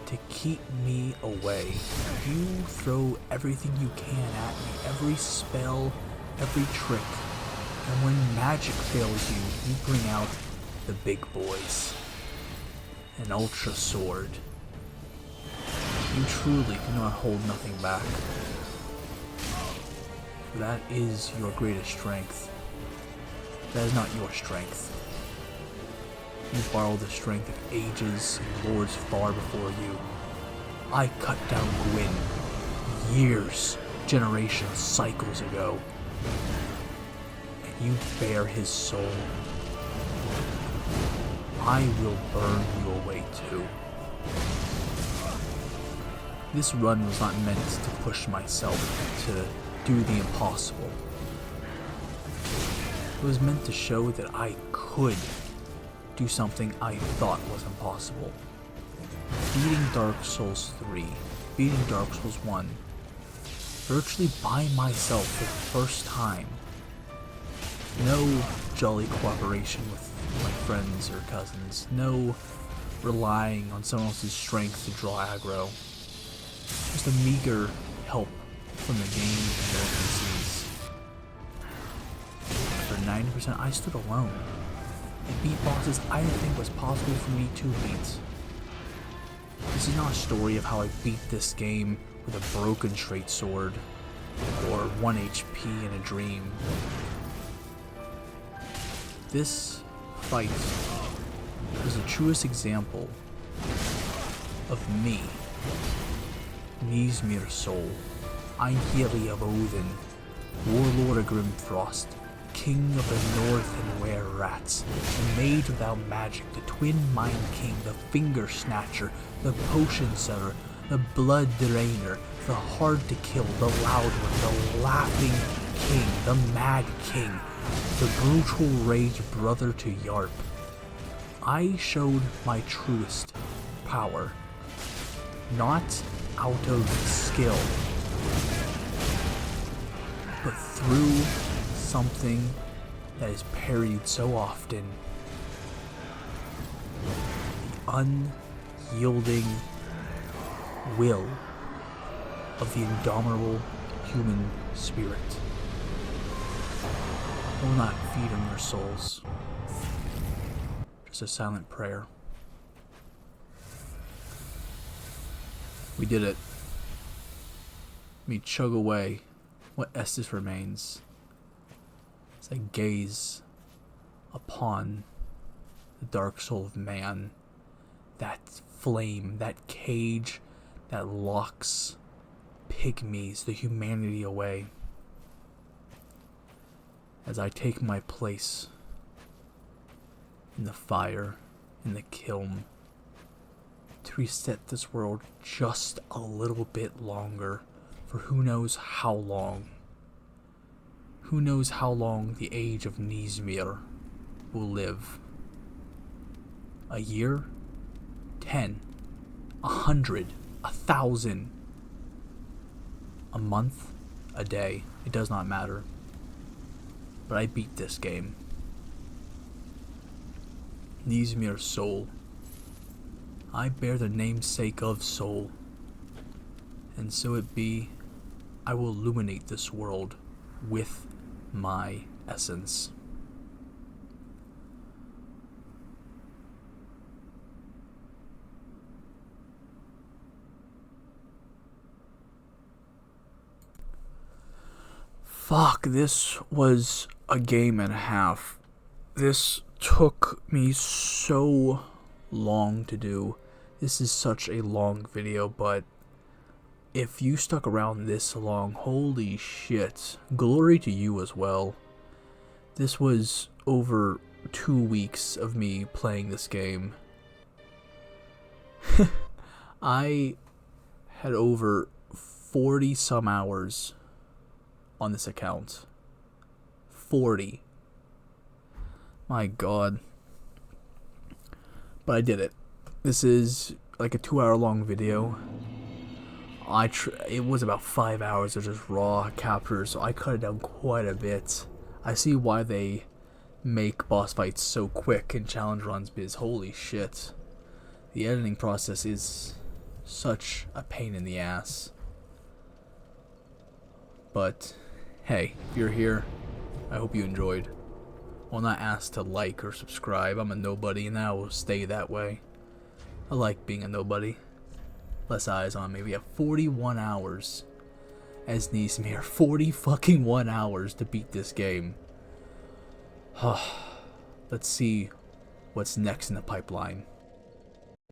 to keep me away. You throw everything you can at me, every spell, every trick, and when magic fails you, you bring out the big boys. An ultra sword. You truly do not hold nothing back. For that is your greatest strength. That is not your strength. You borrow the strength of ages and lords far before you. I cut down Gwyn years, generations, cycles ago. And you bear his soul. I will burn you away too. This run was not meant to push myself to do the impossible. It was meant to show that I could do something I thought was impossible. Beating Dark Souls 3, beating Dark Souls 1, virtually by myself for the first time. No jolly cooperation with my friends or cousins, no relying on someone else's strength to draw aggro. Just a meager help from the game and their NPCs. For 90%, I stood alone and beat bosses I didn't think was possible for me to beat. This is not a story of how I beat this game with a broken straight sword or 1 HP in a dream. This fight was the truest example of me, NEZMEAR soul, Einherji of Odin, Warlord of Grimfrost, King of the North and Were Rats, the Mage without magic, the Twin Mind King, the Finger Snatcher, the Potion Seller, the Blood Drainer, the Hard to Kill, the Loud One, the Laughing King, the Mad King, the Brutal Rage brother to Yarp. I showed my truest power, not out of skill, but through something that is parried so often. The unyielding will of the indomitable human spirit. I will not feed on your souls. Just a silent prayer. We did it. We chug away what Estus remains as I gaze upon the dark soul of man, that flame, that cage that locks pygmies, the humanity away. As I take my place in the fire, in the kiln, to reset this world just a little bit longer, for who knows how long. Who knows how long the age of NEZMEAR will live? A year? 10? 100? 1,000? A month? A day? It does not matter. But I beat this game. NEZMEAR soul. I bear the namesake of soul. and so it be. I will illuminate this world with my essence. Fuck, this was a game and a half. This took me so long to do. This is such a long video, but if you stuck around this long, holy shit, glory to you as well. This was over 2 weeks of me playing this game. I had over 40 some hours on this account. 40. My god. But I did it. This is like a 2-hour long video. It was about 5 hours of just raw captures, so I cut it down quite a bit. I see why they make boss fights so quick in challenge runs, because holy shit. The editing process is such a pain in the ass. But hey, if you're here, I hope you enjoyed. Well, not asked to like or subscribe. I'm a nobody, and I will stay that way. I like being a nobody. Less eyes on me. We have 41 hours as NEZMEAR. 40 fucking 1 hours to beat this game. Let's see what's next in the pipeline.